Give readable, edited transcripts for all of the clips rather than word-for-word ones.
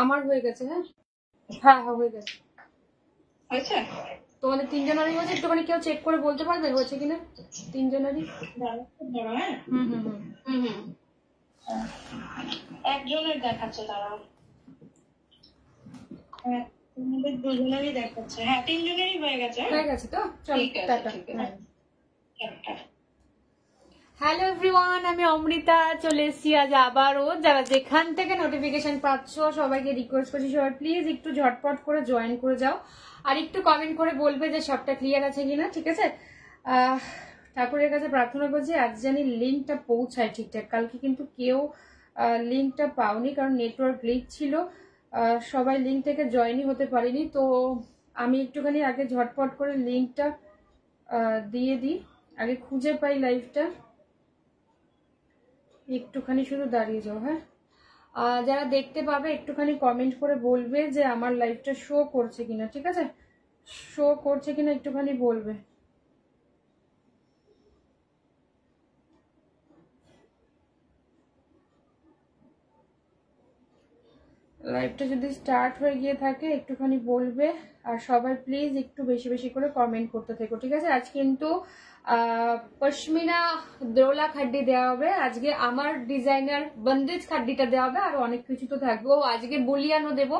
আমার হয়ে গেছে। হ্যাঁ হ্যাঁ হ্যাঁ হয়ে গেছে। হয়েছে তোমাদের তিনজনেরই হয়েছে? একটুখানি কেউ চেক করে বলতে পারবে হয়েছে কিনা তিনজনেরই? হুম হুম হুম হুম একজনের দেখাচ্ছে, দাঁড়াও। হ্যাঁ তোমাদের দুজনেরই দেখাচ্ছে। হ্যাঁ তিনজনেরই হয়ে গেছে। হয়ে গেছে তো, চলো টাটা। হ্যাঁ হ্যালো এভরিওয়ান, আমি অমৃতা চলে এসেছি আজ আবারও। যারা যেখান থেকে নোটিফিকেশন পাচ্ছ সবাইকে রিকোয়েস্ট করছি সবাই প্লিজ একটু ঝটপট করে জয়েন করে যাও, আর একটু কমেন্ট করে বলবে যে সবটা ক্লিয়ার আছে কিনা। ঠিক আছে, ঠাকুরের কাছে প্রার্থনা করছি আজ জানি লিঙ্কটা পৌঁছায় ঠিকঠাক। কালকে কিন্তু কেউ লিঙ্কটা পাওনি, কারণ নেটওয়ার্ক লিঙ্ক ছিল, সবাই লিঙ্ক থেকে জয়েনই হতে পারিনি। তো আমি একটুখানি আগে ঝটপট করে লিঙ্কটা দিয়ে দিই, আগে খুঁজে পাই লাইভটা। একটুখানি শুধু দাঁড়িয়ে যাও। হ্যাঁ, যারা দেখতে পাবে একটুখানি কমেন্ট করে বলবে যে আমার লাইভটা শো করছে কিনা। ঠিক আছে, শো করছে কিনা একটুখানি বলবে। লাইভটা যদি স্টার্ট হয়ে গিয়ে থাকে একটুখানি বলবে, আর সবাই প্লিজ একটু বেশি বেশি করে কমেন্ট করতে থেকো। ঠিক আছে, আজ কিন্তু পশমিনা দোলা খাড্ডি দেওয়া হবে, আজকে আমার ডিজাইনার বন্দেজ খাড্ডিটা দেওয়া হবে, আর অনেক কিছু তো থাকবে। ও আজকে বলিয়ানও দেবো,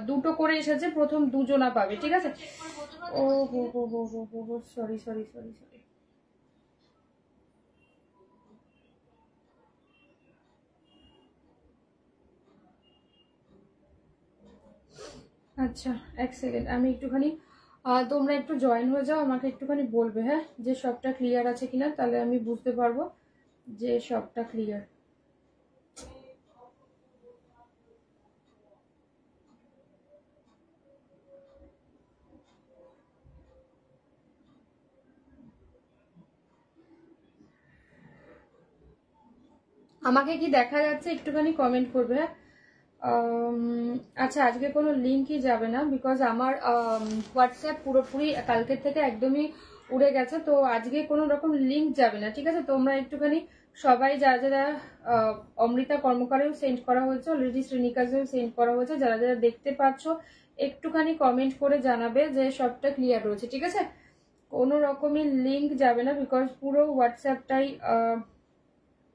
দুটো করে এসেছে, প্রথম দুজনা পাবে। ঠিক আছে, ও হো হো হো হো হো হো সরি সরি সরি সরি। আচ্ছা এক সেকেন্ড, আমি একটুখানি তোমরা একটু জয়েন হয়ে যাও, আমাকে একটুখানি বলবে হ্যাঁ যে সবটা ক্লিয়ার আছে কিনা, তাহলে আমি বুঝতে পারবো যে সবটা ক্লিয়ার। আমাকে কি দেখা যাচ্ছে একটুখানি কমেন্ট করবে। হ্যাঁ, আচ্ছা আজকে কোনো লিঙ্কই যাবে না, বিকজ আমার হোয়াটসঅ্যাপ পুরোপুরি কালকের থেকে একদমই উড়ে গেছে, তো আজকে কোনো রকম লিঙ্ক যাবে না। ঠিক আছে, তোমরা একটুখানি সবাই যারা যারা অমৃতা কর্মকারেও সেন্ড করা হয়েছে, অলরেডি শ্রীনিকাজেও সেন্ড করা হয়েছে, যারা যারা দেখতে পাচ্ছ একটুখানি কমেন্ট করে জানাবে যে সবটা ক্লিয়ার রয়েছে। ঠিক আছে, কোনো রকমই লিঙ্ক যাবে না, বিকজ পুরো হোয়াটসঅ্যাপটাই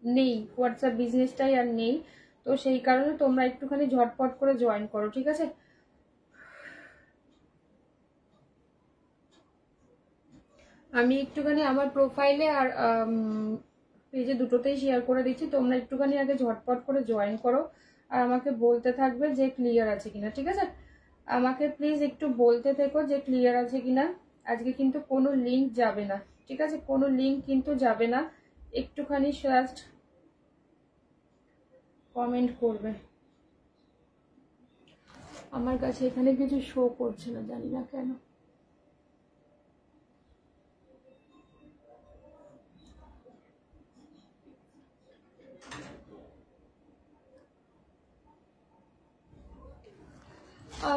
নেই, হোয়াটসঅ্যাপ বিজনেসটাই আর নেই, তো সেই কারণে তোমরা একটুখানি ঝটপট করে জয়েন করো। ঠিক আছে, আমি একটুখানি আমার প্রোফাইলে আর পেজে দুটোতেই শেয়ার করে দিচ্ছি, তোমরা একটুখানি আগে ঝটপট করে জয়েন করো, আর আমাকে বলতে থাকবে যে ক্লিয়ার আছে কিনা। ঠিক আছে, আমাকে প্লিজ একটু বলতে থেকো যে ক্লিয়ার আছে কিনা। আজকে কিন্তু কোনো লিঙ্ক যাবে না। ঠিক আছে, কোনো লিঙ্ক কিন্তু যাবে না, একটুখানি জাস্ট কমেন্ট করবে। আমার কাছে এখানে কিছু শো করছে না, জানি না কেন।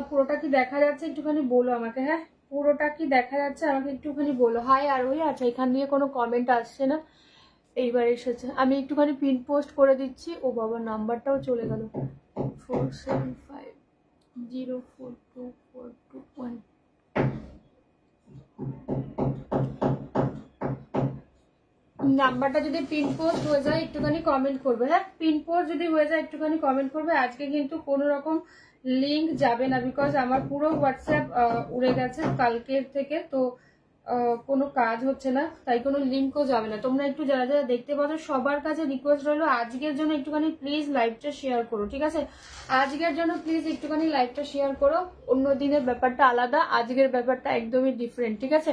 পুরোটা কি দেখা যাচ্ছে একটুখানি বলো আমাকে। হ্যাঁ, পুরোটা কি দেখা যাচ্ছে আমাকে একটুখানি বলো। হাই আরোহী। আচ্ছা, এখান দিয়ে কোনো কমেন্ট আসছে না, এইবার এসেছে। আমি একটুখানি পিন পোস্ট করে দিচ্ছি। ও বাবা, নাম্বারটাও চলে গেল। 4750424221। নাম্বারটা যদি পিন পোস্ট হয়ে যায় একটুখানি কমেন্ট করবে। হ্যাঁ, পিন পোস্ট যদি হয়ে যায় একটুখানি কমেন্ট করবে। আজকে কিন্তু কোনো রকম লিঙ্ক যাবে না, বিকজ আমার পুরো হোয়াটসঅ্যাপ উড়ে গেছে কালকের থেকে, তো কোনো কাজ হচ্ছে না, তাই কোনো লিঙ্কও যাবে না। তোমরা একটু যারা যারা দেখতে পাচ্ছ সবার কাছে রিকোয়েস্ট রইলো আজকের জন্য একটুখানি প্লিজ লাইভটা শেয়ার করো। ঠিক আছে, আজকের জন্য প্লিজ একটুখানি লাইভটা শেয়ার করো। অন্য দিনের ব্যাপারটা আলাদা, আজকের ব্যাপারটা একদমই ডিফারেন্ট। ঠিক আছে,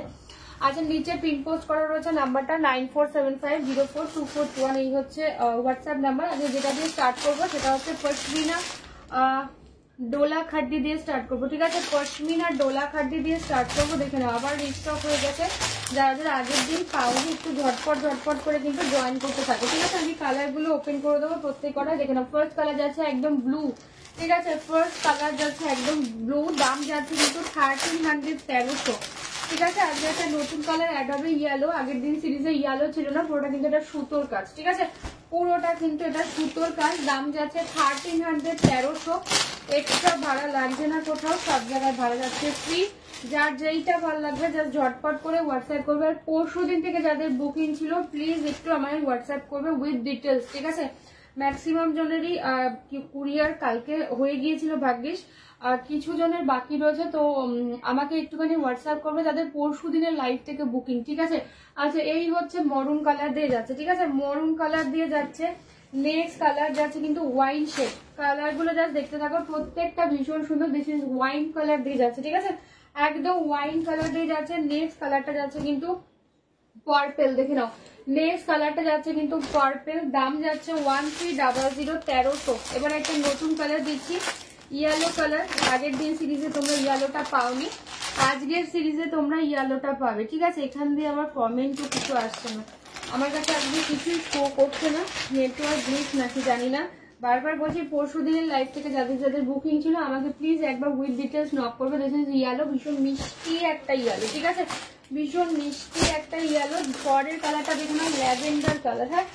আচ্ছা নিচে পিন পোস্ট করা রয়েছে নাম্বারটা 9475042421, এই হচ্ছে হোয়াটসঅ্যাপ নাম্বার। আজকে যেটা দিয়ে স্টার্ট করবো সেটা হচ্ছে পশমিনা ডোলা খাড্ডি দিয়ে স্টার্ট করবো। ঠিক আছে, পশমিনা ডোলা খাড্ডি দিয়ে স্টার্ট করবো। দেখে নাও আবার রিস্টক হয়ে গেছে, যারা যারা আগের দিন পাওনি একটু ঝটপট ঝটপট করে কিন্তু জয়েন করতে থাকো। ঠিক আছে, আমি কালারগুলো ওপেন করে দেবো প্রত্যেক কটা। দেখে নাও, ফার্স্ট কালার যাচ্ছে একদম ব্লু। ঠিক আছে, ফার্স্ট কালার যাচ্ছে একদম ব্লু, দাম যাচ্ছে কিন্তু 1300, 1300। ঠিক আছে। আজকে একটা নতুন কালার অ্যাড হবে ইয়েলো। আগের দিন সিরিজে ইয়েলো ছিল না, পুরোটা কিন্তু এটা সুতোর কাজ। ঠিক আছে, পুরোটা কিন্তু এটা সুতোর কাজ। দাম যাচ্ছে 1300, 1300। এক্সট্রা ভাড়া লাগছে না কোথাও, সব জায়গায় ভাড়া যাচ্ছে ফ্রি। যার যেইটা ভালো লাগবে জাস্ট ঝটপট করে হোয়াটসঅ্যাপ করবে। আর পরশু দিন থেকে যাদের বুকিং ছিল প্লিজ একটু আমায় হোয়াটসঅ্যাপ করবে উইথ ডিটেলস। ঠিক আছে, ম্যাক্সিমাম জনেরই কুরিয়ার কালকে হয়ে গিয়েছিল ভাগ্যিস, কিছু জনের বাকি রয়েছে। তো আমাকে একটুখানি হোয়াটসঅ্যাপ করবে যাদের পরশু দিনের লাইভ থেকে বুকিং। ঠিক আছে। আচ্ছা, এই হচ্ছে মরুন কালার দিয়ে যাচ্ছে। ঠিক আছে, মরুন কালার দিয়ে যাচ্ছে। নেক্সট কালার যাচ্ছে কিন্তু ওয়াইন শেড। কালার গুলো জাস্ট দেখতে থাকো, প্রত্যেকটা ভীষণ সুন্দর। দিস ইজ ওয়াইন কালার দিয়ে যাচ্ছে। ঠিক আছে, একদম ওয়াইন কালার দিয়ে যাচ্ছে। নেক্সট কালারটা যাচ্ছে কিন্তু পার্পেল, দেখে নাও। নেক্সট কালারটা যাচ্ছে কিন্তু পার্পেল। দাম যাচ্ছে 1300, 1300। এবার একটা নতুন কালার দিচ্ছি, ইয়েলো কালার। আগের দিন সিরিজে তোমরা ইয়েলোটা পাওনি, আজকের সিরিজে তোমরা ইয়েলোটা পাবে। ঠিক আছে, এখান দিয়ে আমার কমেন্টও কিছু আসছে না, আমার কাছে আজকে কিছুই শো করছে না, নেটওয়ার্ক গ্লিচ নাকি জানি না। বারবার বলছি পরশু দিনের লাইভ থেকে যাদের যাদের বুকিং ছিল আমাকে প্লিজ একবার উইথ ডিটেলস নক করবে। দিস ইজ ইয়েলো, ভীষণ মিষ্টি একটা ইয়েলো। ঠিক আছে, ভীষণ মিষ্টি একটা ইয়েলো। পরের কালারটা দেখুন, ল্যাভেন্ডার কালার। হ্যাঁ,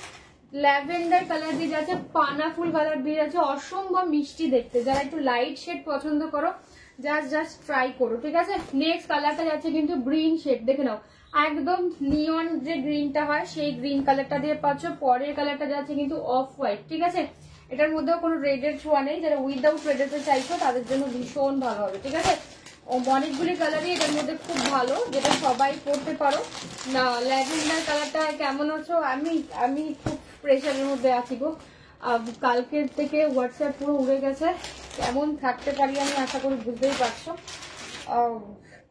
ল্যাভেন্ডার কালার দিয়ে যাচ্ছে, পানা ফুল কালার দিয়ে যাচ্ছে, অসম্ভব মিষ্টি দেখতে। যারা একটু লাইট শেড পছন্দ করো জাস্ট ট্রাই করো। ঠিক আছে, নেক্সট কালারটা যাচ্ছে কিন্তু গ্রিন শেড, দেখে নাও। একদম নিয়ন যে গ্রিনটা হয় সেই গ্রিন কালারটা দিয়ে পাচ্ছ। পরের কালারটা যাচ্ছে কিন্তু অফ হোয়াইট। ঠিক আছে, এটার মধ্যেও কোনো রেডের ছোঁয়া নেই। যারা উইদাউট রেডেতে চাইছো তাদের জন্য ভীষণ ভালো হবে। ঠিক আছে, অনেকগুলি কালারই এটার মধ্যে খুব ভালো, যেটা সবাই পরতে পারো না। ল্যাভেন্ডার কালারটা কেমন আছো? আমি খুব প্রেশারের মধ্যে আছি গো। কালকের থেকে হোয়াটসঅ্যাপ পুরো উড়ে গেছে। কেমন থাকতে পারি আমি আশা করি বুঝতেই পারছো,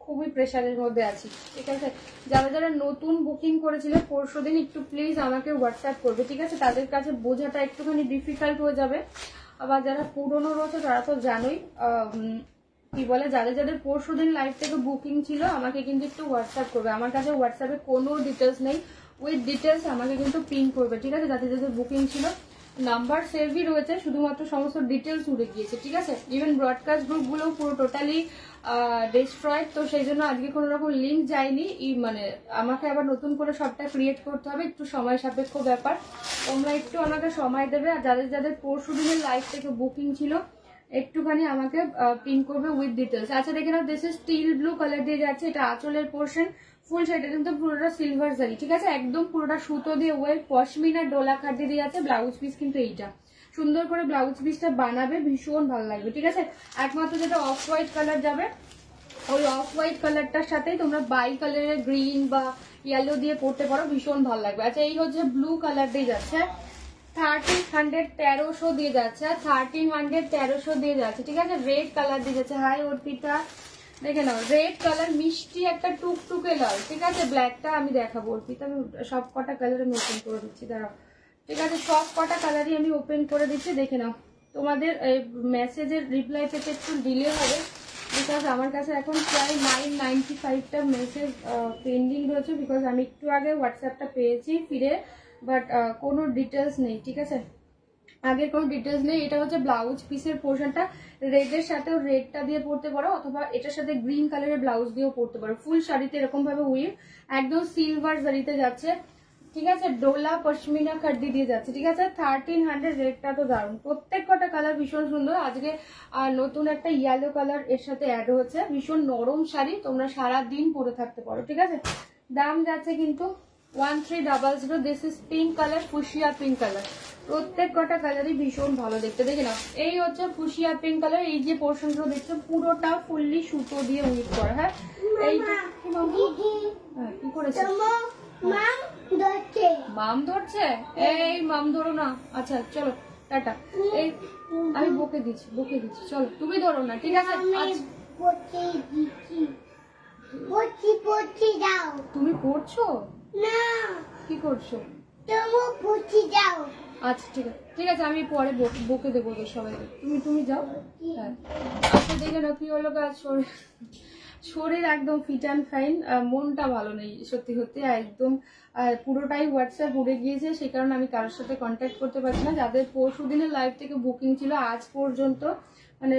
খুবই প্রেশারের মধ্যে আছি। ঠিক আছে, যারা যারা নতুন বুকিং করেছিলে পরশু দিন একটু প্লিজ আমাকে হোয়াটসঅ্যাপ করবে। ঠিক আছে, তাদের কাছে বোঝাটা একটুখানি ডিফিকাল্ট হয়ে যাবে। আবার যারা পুরনো রয়েছে তারা তো জানোই কি বলে, যাদের যাদের পরশু দিন লাইভ থেকে বুকিং ছিল আমাকে কিন্তু একটু হোয়াটসঅ্যাপ করবে। আমার কাছে হোয়াটসঅ্যাপে কোনো ডিটেলস নেই, উইথ ডিটেলস আমাকে কিন্তু পিন করবে। ঠিক আছে, যাদের যাদের বুকিং ছিল নাম্বার সেভই রয়েছে, শুধুমাত্র সমস্ত ডিটেলস উড়ে গিয়েছে। ঠিক আছে, ইভেন ব্রডকাস্ট গ্রুপ গুলো পুরো টোটালি ডিস্ট্রয়েড। তো সেই জন্য আজকে কোনো রকম লিঙ্ক যায়নি, মানে আমাকে আবার নতুন করে সবটা ক্রিয়েট করতে হবে, একটু সময় সাপেক্ষ ব্যাপার। তোমরা একটু আমাকে সময় দেবে। আর যাদের যাদের পরশু দিনের লাইভ থেকে বুকিং ছিল একটুখানি আমাকে পিন করবে উইথ ডিটেলস। আচ্ছা, দেখে নাও, this is steel blue colour দিয়ে যাচ্ছে। এটা আঁচলের পোর্শন, ফুল সেটা কিন্তু পুরোটা সিলভার জারি। ঠিক আছে, একদম পুরোটা সুতো দিয়ে ওয়েল পশমিনা ডোলা খাটি দিয়ে যাচ্ছে। ব্লাউজ পিস কিন্তু এইটা সুন্দর করে ব্লাউজ পিসটা বানাবে, ভীষণ ভালো লাগবে। ঠিক আছে, একমাত্র যেটা অফ হোয়াইট কালার যাবে, ওই অফ হোয়াইট কালারটার সাথেই তোমরা বাই কালারের গ্রিন বা ইয়েলো দিয়ে পরতে পারো, ভীষণ ভালো লাগবে। আচ্ছা, এই হচ্ছে ব্লু কালার দিয়ে যাচ্ছে, 1300, 1300 দিয়ে যাচ্ছে। 1300, 1300 দিয়ে যাচ্ছে। ঠিক আছে, রেড কালার দিয়ে যাচ্ছে। হাই অর্পিতা, দেখে নাও, রেড কালার মিষ্টি একটা টুকটুকে লাল। ঠিক আছে, ব্ল্যাকটা আমি দেখাবো অর্পিতা, আমি সব কটা কালার আমি ওপেন করে দিচ্ছি, দাঁড়াও। ঠিক আছে, সব কটা কালারই আমি ওপেন করে দিচ্ছি, দেখে নাও। তোমাদের মেসেজের রিপ্লাই পেতে একটু ডিলে হবে, বিকজ আমার কাছে এখন প্রায় 995টা মেসেজ পেন্ডিং রয়েছে, বিকজ আমি একটু আগে হোয়াটসঅ্যাপটা পেয়েছি ফিরে, বাট কোনো ডিটেলস নেই। ঠিক আছে, আগের কোনো ডিটেলস নেই। এটা হচ্ছে ব্লাউজ পিসের পোর্শনটা, রেডের সাথেও রেডটা দিয়ে পরতে পারো, অথবা এটার সাথে গ্রিন কালারের ব্লাউজ দিয়েও পরতে পারো। ফুল শাড়িতে এরকম ভাবে উইভ, একদম সিলভার জারিতে যাচ্ছে। ঠিক আছে, ডোলা পশমিনা খাড্ডি দিয়ে যাচ্ছে। ঠিক আছে, 1300, রেডটা তো দারুণ। প্রত্যেক কটা কালার ভীষণ সুন্দর। আজকে নতুন একটা ইয়েলো কালার এর সাথে অ্যাড হচ্ছে, ভীষণ নরম শাড়ি, তোমরা সারা দিন পরে থাকতে পারো। ঠিক আছে, দাম যাচ্ছে কিন্তু 1300। This is pink colour, fuchsia pink colour. প্রত্যেক কটা কালারই ভীষণ ভালো দেখতে, দেখে নাও। এই হচ্ছে ফুশিয়া পিঙ্ক কালার। এই যে পোর্শনগুলো দেখছো পুরোটা ফুললি সুতো দিয়ে উইভ করা। হ্যাঁ, এইটা কি করেছে? মাম ধরছে, এই মাম ধরো না। আচ্ছা চলো টাটা, এই আমি বকে দিচ্ছি, চলো তুমি ধরো না। ঠিক আছে, তুমি পড়ছো না? কি করছো? আচ্ছা ঠিক আছে, আমি পরে বকে দেবো সবাইকে। তুমি যাও। হ্যাঁ, আচ্ছা, দেখে নাও কি হলো কাজ। শরীর একদম ফিট অ্যান্ড ফাইন, মনটা ভালো নেই সত্যি সত্যি একদম। পুরোটাই হোয়াটসঅ্যাপ উড়ে গিয়েছে, সেই কারণে আমি কারোর সাথে কন্ট্যাক্ট করতে পারছি না। যাদের পরশু দিনের লাইভ থেকে বুকিং ছিল আজ পর্যন্ত মানে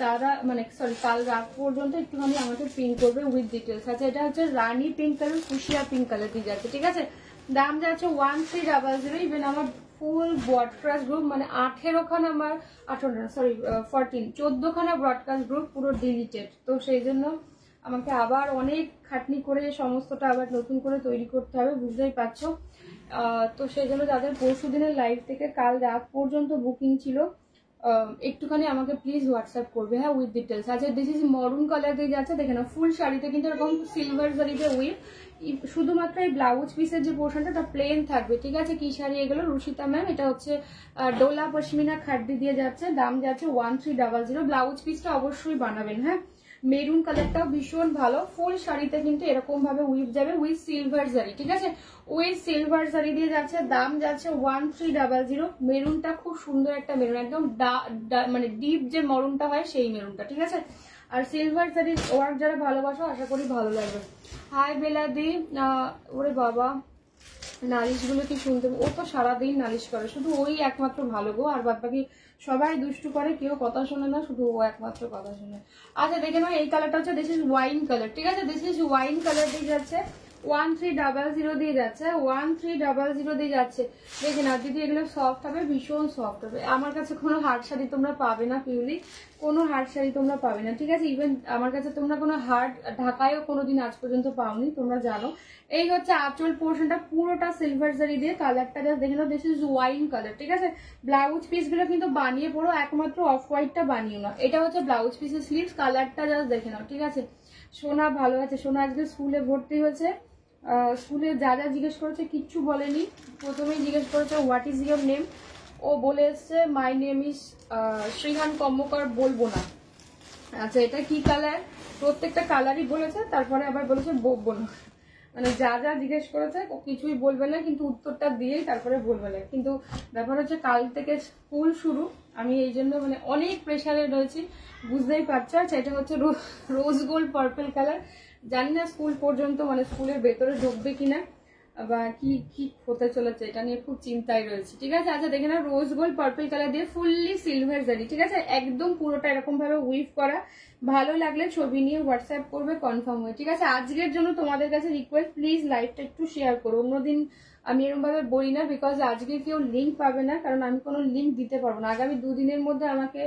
তারা মানে সরি কাল রাত পর্যন্ত একটুখানি আমাকে পিন করবে উইথ ডিটেলস। আচ্ছা এটা হচ্ছে রানী pink colour, fuchsia pink colour দিয়ে যাচ্ছে, ঠিক আছে। দাম যাচ্ছে 1300। ইভেন আমার ফুল ব্রডকাস্ট গ্রুপ মানে 18খানা আমার 14খানা ব্রডকাস্ট গ্রুপ পুরো ডিলিটেড। তো সেই জন্য আমাকে আবার অনেক খাটনি করে সমস্তটা আবার নতুন করে তৈরি করতে হবে, বুঝতেই পারছো। তো সেই জন্য যাদের পরশু দিনের লাইভ থেকে কাল রাত পর্যন্ত বুকিং ছিল একটুখানি আমাকে প্লিজ হোয়াটসঅ্যাপ করবে, হ্যাঁ, উইথ ডিটেলস। আচ্ছা দিস ইজ মরুন কালার দিয়ে যাচ্ছে, দেখে না ফুল শাড়িতে কিন্তু এরকম সিলভার জারিতে উইথ, শুধুমাত্র এই ব্লাউজ পিসের যে পোর্শনটা তা প্লেন থাকবে, ঠিক আছে। কি শাড়ি এগুলো? রুশিতা ম্যাম। এটা হচ্ছে ডোলা পশমিনা খাড্ডি দিয়ে যাচ্ছে, দাম যাচ্ছে 1300। ব্লাউজ পিসটা অবশ্যই বানাবেন, হ্যাঁ। মেরুন কালারটাও ভীষণ ভালো, ফুল শাড়িতে কিন্তু এরকম ভাবে উইভ যাবে উইথ সিলভার জারি, ঠিক আছে। উইথ সিলভার জারি দিয়ে যাচ্ছে, দাম যাচ্ছে 1300। মেরুনটা খুব সুন্দর একটা মেরুন, একদম মানে ডিপ যে মরুনটা হয় সেই মেরুনটা, ঠিক আছে। আর সিলভার জারি ওয়ার্ক যারা ভালোবাসো আশা করি ভালো লাগবে। হাই বেলাদি, ওরে বাবা নালিশগুলো কি শুনতে, ও তো সারাদিন নালিশ করে, শুধু ওই একমাত্র ভালো গো, আর বাদ বাকি সবাই দুষ্টু করে, কেউ কথা শোনে না, শুধু ও একমাত্র কথা শোনে। আচ্ছা দেখে নাও এই কালারটা হচ্ছে দিস ইজ ওয়াইন কালার, ঠিক আছে। দিস ইজ ওয়াইন কালার দিয়ে যাচ্ছে 1300 দিয়ে যাচ্ছে, 1300 দিয়ে যাচ্ছে। দেখে না দিদি এগুলো সফট হবে, ভীষণ সফট হবে। আমার কাছে কোনো হার্ড শাড়ি তোমরা পাবে না পিউলি, কোনো হার্ড শাড়ি তোমরা পাবে না, ঠিক আছে। ইভেন আমার কাছে তোমরা কোনো হার্ড ঢাকায়ও কোনোদিন আজ পর্যন্ত পাওনি, তোমরা জানো। এই হচ্ছে আঁচল পোর্শনটা পুরোটা সিলভার জারি দিয়ে, কালারটা জাস্ট দেখে নাও, দিস ইজ ওয়াইন কালার, ঠিক আছে। ব্লাউজ পিস গুলো কিন্তু বানিয়ে পড়ো, একমাত্র অফ হোয়াইটটা বানিও না। এটা হচ্ছে ব্লাউজ পিসের স্লিভস, কালারটা জাস্ট দেখে নাও, ঠিক আছে। সোনা ভালো আছে, সোনা আজকে স্কুলে ভর্তি হয়েছে, স্কুলে যা যা জিজ্ঞেস করেছে কিচ্ছু বলেনি। প্রথমেই জিজ্ঞেস করেছে হোয়াট ইজ ইয়োর নেম, ও বলে এসছে মাই নেম ইজ শ্রীহান কর্মকার, বলবো না। আচ্ছা এটা কি কালার, প্রত্যেকটা কালারই বলেছে, তারপরে আবার বলেছে বলবো না, মানে যা যা জিজ্ঞেস করেছে ও কিছুই বলবে না, কিন্তু উত্তরটা দিয়েই তারপরে বলবে না। কিন্তু ব্যাপার হচ্ছে কাল থেকে স্কুল শুরু, আমি এই জন্য মানে অনেক প্রেশারে রয়েছি, বুঝতেই পারছো। আচ্ছা এটা হচ্ছে রোজ গোল্ড পার্পল কালার, জানি না স্কুল পর্যন্ত মানে স্কুলের ভেতরে ঢুকবে কিনা বা কি কি হতে চলেছে, এটা নিয়ে খুব চিন্তায় রয়েছে, ঠিক আছে। আচ্ছা দেখে না রোজ গোল্ড পার্পল কালার দিয়ে ফুললি সিলভার জারি, ঠিক আছে, একদম পুরোটা এরকম ভাবে উইভ করা। ভালো লাগলে ছবি নিয়ে হোয়াটসঅ্যাপ করবে কনফার্ম হয়ে, ঠিক আছে। আজকের জন্য তোমাদের কাছে রিকোয়েস্ট, প্লিজ লাইভটা একটু শেয়ার করো। অন্যদিন আমি এরকম ভাবে বলি না, বিকজ আজকে কেউ লিঙ্ক পাবে না, কারণ আমি কোনো লিঙ্ক দিতে পারবো না। আগামী দুদিনের মধ্যে আমাকে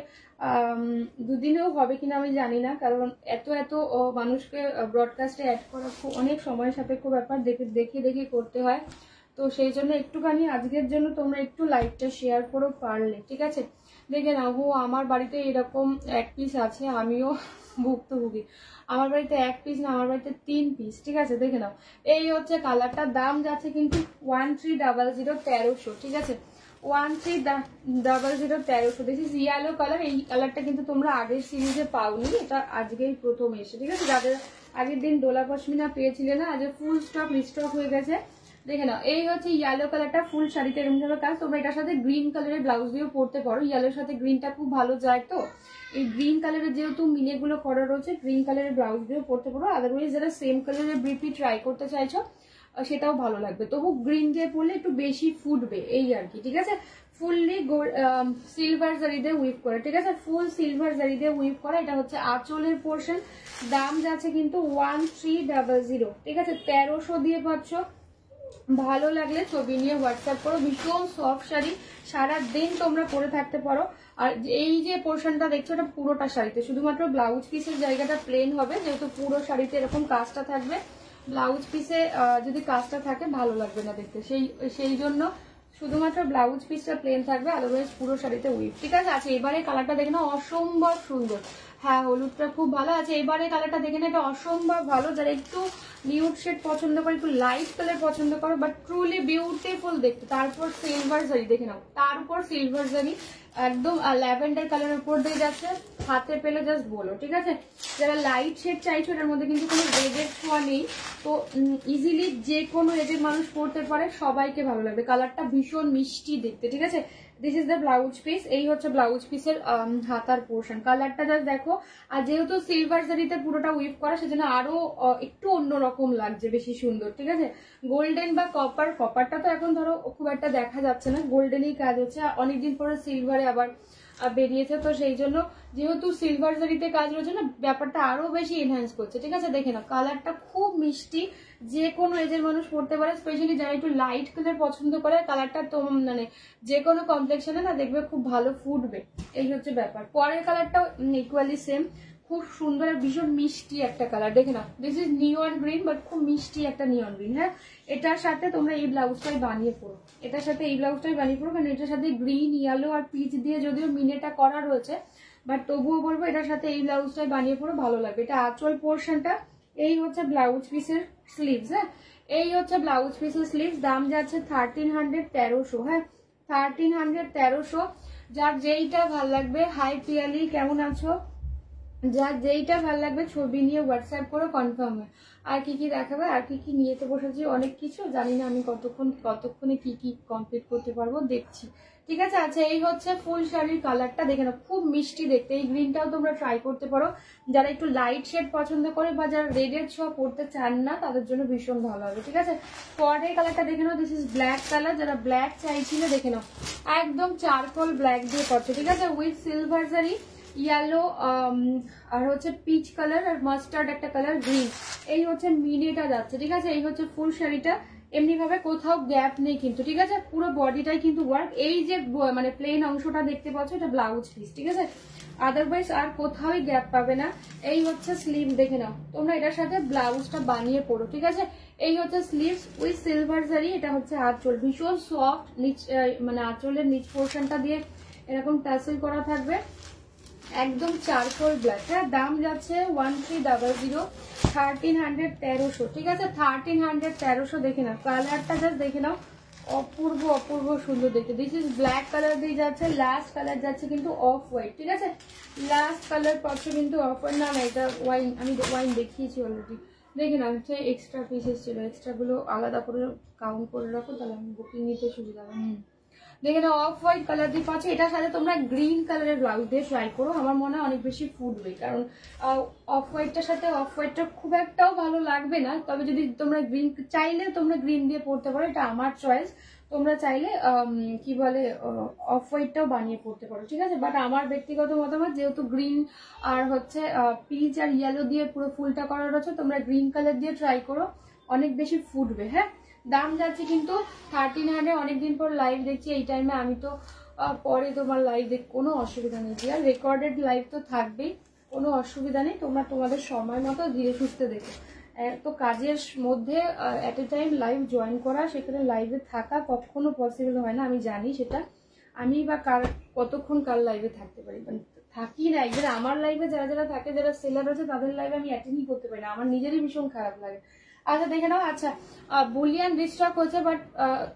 দুদিনেও হবে কিনা আমি জানি না, কারণ এত মানুষকে ব্রডকাস্টে অ্যাড করা খুব অনেক সময় সাপেক্ষ ব্যাপার, দেখে দেখে করতে হয়। তো সেই জন্য একটুখানি আজকের জন্য তোমরা একটু লাইভটা শেয়ার করো পারলে, ঠিক আছে। দেখে নাও গো, আমার বাড়িতে এরকম এক পিস আছে, আমিও ভুক্তভোগী। আমার বাড়িতে এক পিস না, আমার বাড়িতে 3 পিস, ঠিক আছে। দেখে নাও এই হচ্ছে কালারটার দাম যাচ্ছে কিন্তু 1300, 1300, ঠিক আছে। 1300, 1300। দিস ইজ ইয়েলো কালার, এই কালারটা কিন্তু তোমরা আগের সিরিজে পাওনি, এটা আজকেই প্রথম এসে, ঠিক আছে। যাদের আগের দিন ডোলা পশমিনা পেয়েছিলে না, আজ ফুল স্টক রিস্টক হয়ে গেছে। দেখে নাও এই হচ্ছে ইয়েলো কালারটা, ফুল শাড়িতে এরকম ভাবে কাজ, তোমরা এটার সাথে গ্রিন কালারের ব্লাউজ দিয়েও পরতে পারো, ইয়েলোর সাথে গ্রিনটা খুব ভালো যায়। তো এই গ্রিন কালারের যেহেতু মিনেগুলো করা রয়েছে, গ্রিন কালারের ব্লাউজ দিয়েও পরতে পারো। আদারওয়াইজ যারা সেম কালারের ব্রিপি ট্রাই করতে চাইছো সেটাও ভালো লাগবে, তবু গ্রিন দিয়ে পরলে একটু বেশি ফুটবে এই আর কি, ঠিক আছে। ফুললি সিলভার জারি দিয়ে উইভ করে, ঠিক আছে, ফুল সিলভার জারি দিয়ে উইভ করা। এটা হচ্ছে আঁচলের পোর্শন, দাম যাচ্ছে কিন্তু 1300, ঠিক আছে। 1300 দিয়ে পাচ্ছ। ভালো লাগলে ছবি নিয়ে হোয়াটসঅ্যাপ করো, ভীষণ সফট শাড়ি, সারা দিন তোমরা পরে থাকতে পারো। আর এই যে পোর্শনটা দেখছো এটা পুরোটা শাড়িতে, শুধুমাত্র ব্লাউজ পিসের জায়গাটা প্লেন হবে, যেহেতু পুরো শাড়িতে এরকম কাজটা থাকবে। ব্লাউজ পিসে যদি কাজটা থাকে ভালো লাগবে না দেখতে, সেই জন্য শুধুমাত্র ব্লাউজ পিসটা প্লেন থাকবে, আদারওয়াইজ পুরো শাড়িতে উইভ, ঠিক আছে। আচ্ছা এবারে কালারটা দেখে না, অসম্ভব সুন্দর, হ্যাঁ হলুদটা খুব ভালো আছে। এবারে কালারটা দেখে না, এটা অসম্ভব ভালো, যারা একটু নিউড শেড পছন্দ করো, একটু লাইট কালার পছন্দ করো, বাট ট্রুলি বিউটিফুল দেখতে। তারপর সিলভার জারি দেখে নাও, তারপর সিলভার জারি একদম ল্যাভেন্ডার কালারের উপর দিয়ে যাচ্ছে, হাতে পেলে জাস্ট বলো, ঠিক আছে। যারা লাইট শেড চাইছো, এটার মধ্যে কিন্তু কোনো রেডের ছোঁয়া নেই, তো ইজিলি যে কোনো এজের মানুষ পরতে পারে, সবাইকে ভালো লাগবে। কালারটা ভীষণ মিষ্টি দেখতে, ঠিক আছে। This is the blouse piece, এই হচ্ছে ব্লাউজ পিসের হাতার পোর্শন, কালারটা জাস্ট দেখো। আর যেহেতু সিলভার জারিতে পুরোটা উইভ করা, সেজন্য আরো একটু অন্যরকম লাগছে, বেশি সুন্দর, ঠিক আছে। গোল্ডেন বা কপারটা তো এখন ধরো খুব একটা দেখা যাচ্ছে না, গোল্ডেনই কাজ হচ্ছে, অনেকদিন পরে সিলভারে আবার বেরিয়েছে, তো সেই জন্য যেহেতু সিলভার জারিতে কাজ রয়েছে না, ব্যাপারটা আরো বেশি এনহ্যান্স করছে। ঠিক আছে, দেখে না কালারটা খুব মিষ্টি, যে কোনো এজের মানুষ পরতে পারে, স্পেশালি যারা একটু লাইট কালার পছন্দ করে, কালারটা তো মানে যে কোনো কমপ্লেক্সনে না দেখবে খুব ভালো ফুটবে, এই হচ্ছে ব্যাপার। পরের কালারটাও ইকুয়ালি সেম, খুব সুন্দর আর ভীষণ মিষ্টি একটা কালার, দেখে নাও। This is neon green, but খুব মিষ্টি একটা নিয়ন গ্রিন। হ্যাঁ, এটার সাথে তোমরা এই ব্লাউজটাই বানিয়ে পড়ো, এটার সাথে এই ব্লাউজটাই বানিয়ে পড়ো, কারণ এটার সাথে গ্রিন, ইয়েলো আর পিচ দিয়ে যদিও মিনেটা করা রয়েছে, বাট তবুও বলবো এটার সাথে এই ব্লাউজটাই বানিয়ে পড়ো, ভালো লাগবে। এটা আঁচল পোর্শনটা, এই হচ্ছে ব্লাউজ পিসের স্লিভস। হ্যাঁ, এই হচ্ছে ব্লাউজ পিসের স্লিভস, দাম যাচ্ছে 1300, 1300। হ্যাঁ, 1300, 1300। যার যেইটা ভাল লাগবে, হাই পিয়ালি কেমন আছো, যার যেইটা ভালো লাগবে ছবি নিয়ে হোয়াটসঅ্যাপ করো, কনফার্ম হয়। আর কি কি দেখাবে, আর কি কি নিয়ে তো বসেছি অনেক কিছু, জানি না আমি কতক্ষণে কি কি কমপ্লিট করতে পারবো, দেখছি। ঠিক আছে, আচ্ছা এই হচ্ছে ফুল শাড়ির কালারটা, দেখে নাও খুব মিষ্টি দেখতে। এই গ্রিনটাও তোমরা ট্রাই করতে পারো, যারা একটু লাইট শেড পছন্দ করে বা যারা রেডের ছোঁয়া পড়তে চান না, তাদের জন্য ভীষণ ভালো হবে। ঠিক আছে, পরের কালারটা দেখে নাও, দিস ইজ ব্ল্যাক কালার। যারা ব্ল্যাক চাইছিলে দেখে নাও, একদম চারকোল ব্ল্যাক দিয়ে করছে। ঠিক আছে, উইথ সিলভার জারি, ইয়েলো আর হচ্ছে পিচ কালার আর মাস্টার্ড একটা কালার, গ্রিন। এই হচ্ছে মিনিটা যাচ্ছে। ঠিক আছে, এই হচ্ছে ফুল শাড়িটা, এমনি ভাবে কোথাও গ্যাপ নেই কিন্তু। ঠিক আছে, পুরো বডিটাই কিন্তু ওয়ার্ক। এই যে মানে প্লেন অংশটা দেখতে পাচ্ছ, এটা ব্লাউজ পিস। ঠিক আছে, আদারওয়াইজ আর কোথাওই গ্যাপ পাবে না। এই হচ্ছে স্লিভ, দেখে নাও তোমরা এটার সাথে ব্লাউজটা বানিয়ে পড়ো। ঠিক আছে, এই হচ্ছে স্লিভস উইথ সিলভার জারি। এটা হচ্ছে আঁচল, ভীষণ সফট নিচ, মানে আঁচলের নিচ পোর্শনটা দিয়ে এরকম টাসেল করা থাকবে, একদম চারকোল ব্ল্যাক। হ্যাঁ, দাম যাচ্ছে 1300, 1300, 1300। ঠিক আছে, 1300, 1300। দেখে নাও কালারটা, জাস্ট দেখে নাও, অপূর্ব অপূর্ব সুন্দর দেখতে। দিস ইজ ব্ল্যাক কালার দিয়ে যাচ্ছে, লাস্ট কালার যাচ্ছে কিন্তু অফ হোয়াইট। ঠিক আছে, লাস্ট কালার পাচ্ছ কিন্তু অফ হোয়াইট, না না এটা ওয়াইন, আমি ওয়াইন দেখিয়েছি অলরেডি। দেখে নাও, হচ্ছে এক্সট্রা পিসেস ছিল, এক্সট্রাগুলো আলাদা করে কাউন্ট করে রাখো, তাহলে আমি বুকিং নিতে সুবিধা হবে। দেখে নাও অফ হোয়াইট কালার দিয়ে পাচ্ছ। এটার সাথে তোমরা গ্রিন কালারের ব্লাউজ দিয়ে ট্রাই করো, আমার মনে হয় অনেক বেশি ফুটবে, কারণ অফ হোয়াইটটার সাথে অফ হোয়াইটটা খুব একটাও ভালো লাগবে না। তবে যদি তোমরা গ্রিন চাইলে তোমরা গ্রিন দিয়ে পড়তে পারো, এটা আমার চয়েস। তোমরা চাইলে কি বলে অফ হোয়াইটটাও বানিয়ে পড়তে পারো। ঠিক আছে, বাট আমার ব্যক্তিগত মতামত, যেহেতু গ্রিন আর হচ্ছে পিচ আর ইয়েলো দিয়ে পুরো ফুলটা করা রয়েছে, তোমরা গ্রিন কালার দিয়ে ট্রাই করো, অনেক বেশি ফুটবে। হ্যাঁ, দাম যাচ্ছে কিন্তু 1300। অনেকদিন পর লাইভ দেখছি এই টাইমে, আমি তো পরে তোমার লাইভ দেখ, কোনো অসুবিধা নেই, আর রেকর্ডেড লাইভ তো থাকবেই, কোনো অসুবিধা নেই। তোমরা তোমাদের সময় মতো ধীরে সুস্থে দেখো। তো কাজের মধ্যে এট এ টাইম লাইভ জয়েন করা, সেখানে লাইভে থাকা কখনো পসিবল হয় না, আমি জানি সেটা। আমি বা কতক্ষণ কার লাইভে থাকতে পারি, মানে থাকি না। একবার আমার লাইভে যারা যারা থাকে, যারা সেলার আছে, তাদের লাইভে আমি অ্যাটেন্ডই করতে পারি না, আমার নিজেরই ভীষণ খারাপ লাগে। আচ্ছা দেখে নাও, আচ্ছা বুলিয়ান রিস্টক হচ্ছে, বাট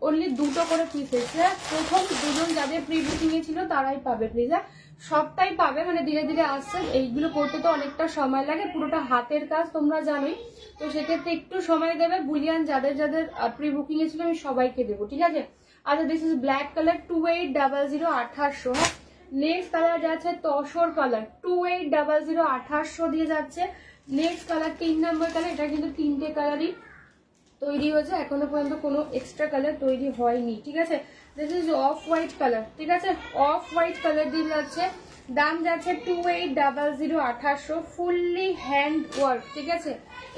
অনলি 2টো করে পিস এসেছে। প্রথম দুজন যাদের প্রি বুকিং এ ছিল তারাই পাবে, প্লিজ। হ্যাঁ, সবটাই পাবে, মানে ধীরে ধীরে আসছে। এইগুলো করতে তো অনেকটা সময় লাগে, পুরোটা হাতের কাজ তোমরা জানোই, তো সেক্ষেত্রে একটু সময় দেবে। বুলিয়ান যাদের যাদের প্রি বুকিং এ ছিল আমি সবাইকে দেবো। ঠিক আছে, আচ্ছা দিস ইজ ব্ল্যাক কালার, 2800, 1800। হ্যাঁ, নেক্সট কালার যাচ্ছে তসর কালার, 2800, 1800 দিয়ে যাচ্ছে। নেক্সট কালার 3 নম্বর কালার, এটা কিন্তু 3টে কালারই তৈরি হয়েছে, এখনো পর্যন্ত কোনো এক্সট্রা কালার তৈরি হয়নি। ঠিক আছে, this is off white colour. ঠিক আছে, অফ হোয়াইট কালার দিয়ে যাচ্ছে, দাম যাচ্ছে 2800, 1800, ফুললি হ্যান্ড ওয়ার্ক। ঠিক আছে,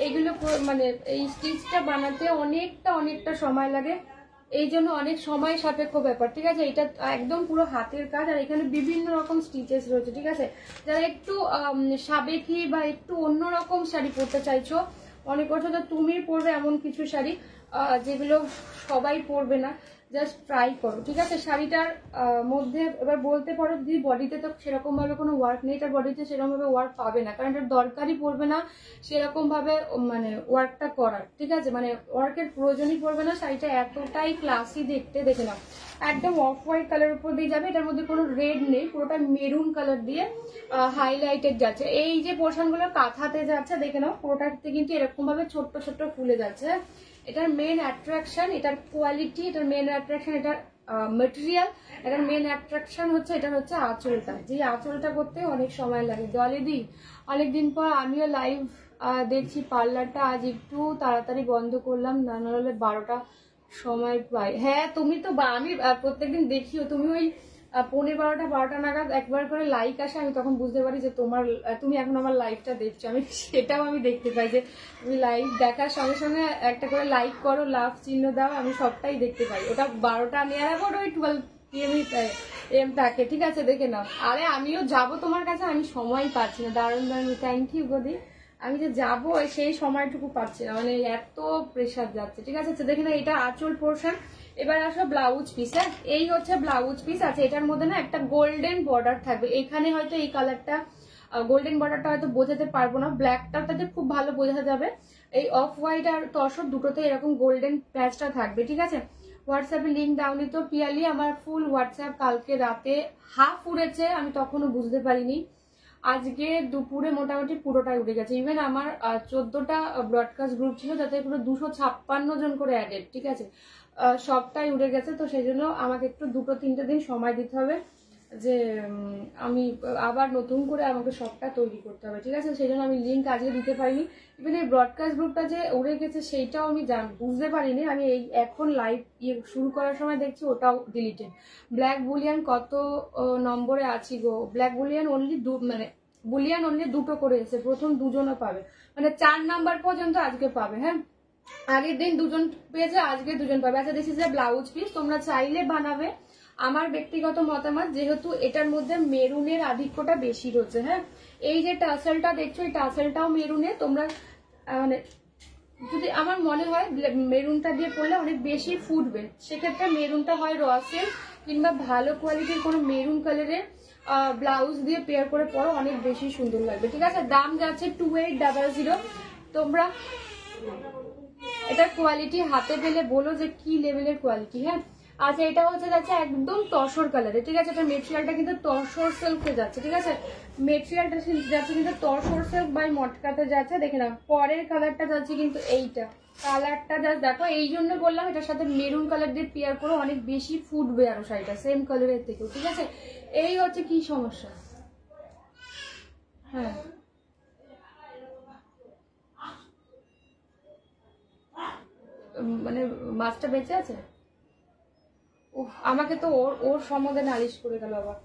এগুলো মানে এই স্টিচটা বানাতে অনেকটা সময় লাগে, এই জন্য অনেক সময় সাপেক্ষ ব্যাপার। ঠিক আছে, এটা একদম পুরো হাতের কাজ, আর এখানে বিভিন্ন রকম স্টিচেস রয়েছে। ঠিক আছে, যারা একটু সাবেকি বা একটু অন্যরকম শাড়ি পরতে চাইছো, অনেক বছর তো তুমি পরবে এমন কিছু শাড়ি যেগুলো সবাই পরবে না, জাস্ট ট্রাই করো। ঠিক আছে, শাড়িটার মধ্যে এবার বলতে পারো যদি বডিতে তো সেরকম ভাবে কোনো ওয়ার্ক নেই, তার বডিতে সেরকম ভাবে ওয়ার্ক পাবে না, কারণ এটার দরকারই পড়বে না সেরকম ভাবে মানে ওয়ার্কটা করার। ঠিক আছে, মানে ওয়ার্কের প্রয়োজনই পড়বে না, শাড়িটা এতটাই ক্লাসি দেখতে। দেখে নাও, একদম অফ হোয়াইট কালার উপর দিয়ে যাবে, এটার মধ্যে কোনো রেড নেই, পুরোটা মেরুন কালার দিয়ে হাইলাইটেড যাচ্ছে। এই যে পোর্শন গুলো কাঁথাতে যাচ্ছে, দেখে নাও পুরোটাতে কিন্তু এরকম ভাবে ছোট্ট ছোট্ট ফুলে যাচ্ছে। এটার মেন অ্যাট্রাকশন এটার কোয়ালিটি, এটার মেন অ্যাট্রাকশন এটার মেটেরিয়াল, এটার মেন অ্যাট্রাকশন হচ্ছে এটা হচ্ছে আঁচলটা। যে আঁচলটা করতে অনেক সময় লাগে। দলেদি অনেকদিন পর আমিও লাইভ দেখছি, পার্লারটা আজ একটু তাড়াতাড়ি বন্ধ করলাম, না নাহলে 12টা সময় পাই। হ্যাঁ, তুমি তো আমি প্রত্যেকদিন দেখিও, তুমি ওই 11:30 নাগাদ একবার করে লাইক আসে, আমি তখন বুঝতে পারি যে তুমি এখন আমার লাইভটা দেখছো। আমি সেটাও আমি দেখতে পাই যে তুমি লাইভ দেখার সঙ্গে সঙ্গে একটা করে লাইক করো, লাভ চিহ্ন দাও, আমি সবটাই দেখতে পাই। ওটা 12টা নেওয়ার আগে ওই 12 PM থাকে, ঠিক আছে, দেখে নাও। আরে আমিও যাব তোমার কাছে, আমি সময় পাচ্ছি না। দারুণ দারুণ, থ্যাংক ইউ গদি। আমি যে যাবো সেই সময়টুকু পাচ্ছি না, মানে এত প্রেশার যাচ্ছে, ঠিক আছে। দেখে না, এটা আঁচল পোর্শন। এবার আসো ব্লাউজ পিস। হ্যাঁ, এই হচ্ছে ব্লাউজ পিস। আছে এটার মধ্যে না একটা গোল্ডেন বর্ডার থাকবে এখানে, হয়তো এই কালারটা গোল্ডেন বর্ডারটা হয়তো বোঝাতে পারবো না, ব্ল্যাকটাতে খুব ভালো বোঝা যাবে। এই অফ হোয়াইট আর তসর দুটোতে এরকম গোল্ডেন প্যাচটা থাকবে, ঠিক আছে। হোয়াটসঅ্যাপে লিঙ্ক দাওনি তো পিয়ালি, আমার ফুল হোয়াটসঅ্যাপ কালকে রাতে হাফ উড়েছে, আমি তখনও বুঝতে পারিনি। আজকে দুপুরে মোটামুটি পুরোটাই উঠে গেছে। ইভেন আমার 14টা ব্রডকাস্ট গ্রুপ ছিল, যাতে পুরো 256 জন করে অ্যাডেড, ঠিক আছে, সবটাই উঠে গেছে। তো সেই জন্য আমাকে একটু 2-3 দিন সময় দিতে হবে, যে আমি আবার নতুন করে আমাকে সবটা তৈরি করতে হবে, ঠিক আছে। সেই জন্য আমি লিঙ্ক আজকে দিতে পারিনি। ইভেন এই ব্রডকাস্ট গ্রুপটা যে উড়ে গেছে সেইটাও আমি বুঝতে পারিনি। আমি এই এখন লাইভ শুরু করার সময় দেখছি ওটাও ডিলিটেড। ব্ল্যাক বুলিয়ান কত নম্বরে আছি গো? ব্ল্যাক বুলিয়ান অনলি বুলিয়ান অনলি 2টো করে এসে, প্রথম 2জনও পাবে, মানে 4 নাম্বার পর্যন্ত আজকে পাবে। হ্যাঁ, আগের দিন 2জন পেয়েছে, আজকে 2জন পাবে। আচ্ছা, this is a blouse piece, তোমরা চাইলে বানাবে। আমার ব্যক্তিগত মতামত, যেহেতু এটার মধ্যে মেরুনের আধিক্যটা বেশি রয়েছে, হ্যাঁ, এই যে টাসেলটা দেখছো, এই টাসেলটাও মেরুনে, তোমরা মানে যদি আমার মনে হয় মেরুনটা দিয়ে পরলে অনেক বেশি ফুটবে, সেক্ষেত্রে মেরুনটা হয় র সিল্ক কিংবা ভালো কোয়ালিটির কোনো মেরুন কালারের ব্লাউজ দিয়ে পেয়ার করে পরো, অনেক বেশি সুন্দর লাগবে, ঠিক আছে। দাম যাচ্ছে 2800। তোমরা এটার কোয়ালিটি হাতে পেলে বলো যে কি লেভেলের কোয়ালিটি। হ্যাঁ, আচ্ছা, এটা হচ্ছে যাচ্ছে একদম তসর কালারে, ঠিক আছে। এটা মেটেরিয়ালটা কিন্তু তসর সিল্কে যাচ্ছে, ঠিক আছে। মেটেরিয়ালটা যাচ্ছে কিন্তু তসর সিল্ক বাই মটকাতে যাচ্ছে। দেখে নাও, পরের কালারটা যাচ্ছে কিন্তু এইটা কালারটা জাস্ট দেখো। এই জন্য বললাম এটার সাথে মেরুন কালার দিয়ে পেয়ার করো, অনেক বেশি ফুটবে আরো শাড়িটা সেম কালারের থেকেও, ঠিক আছে। এই হচ্ছে কি সমস্যা। হ্যাঁ, মানে মাছটা বেঁচে আছে। আমাকে তো ওর সম্বন্ধে নালিশ করে গেল আবার।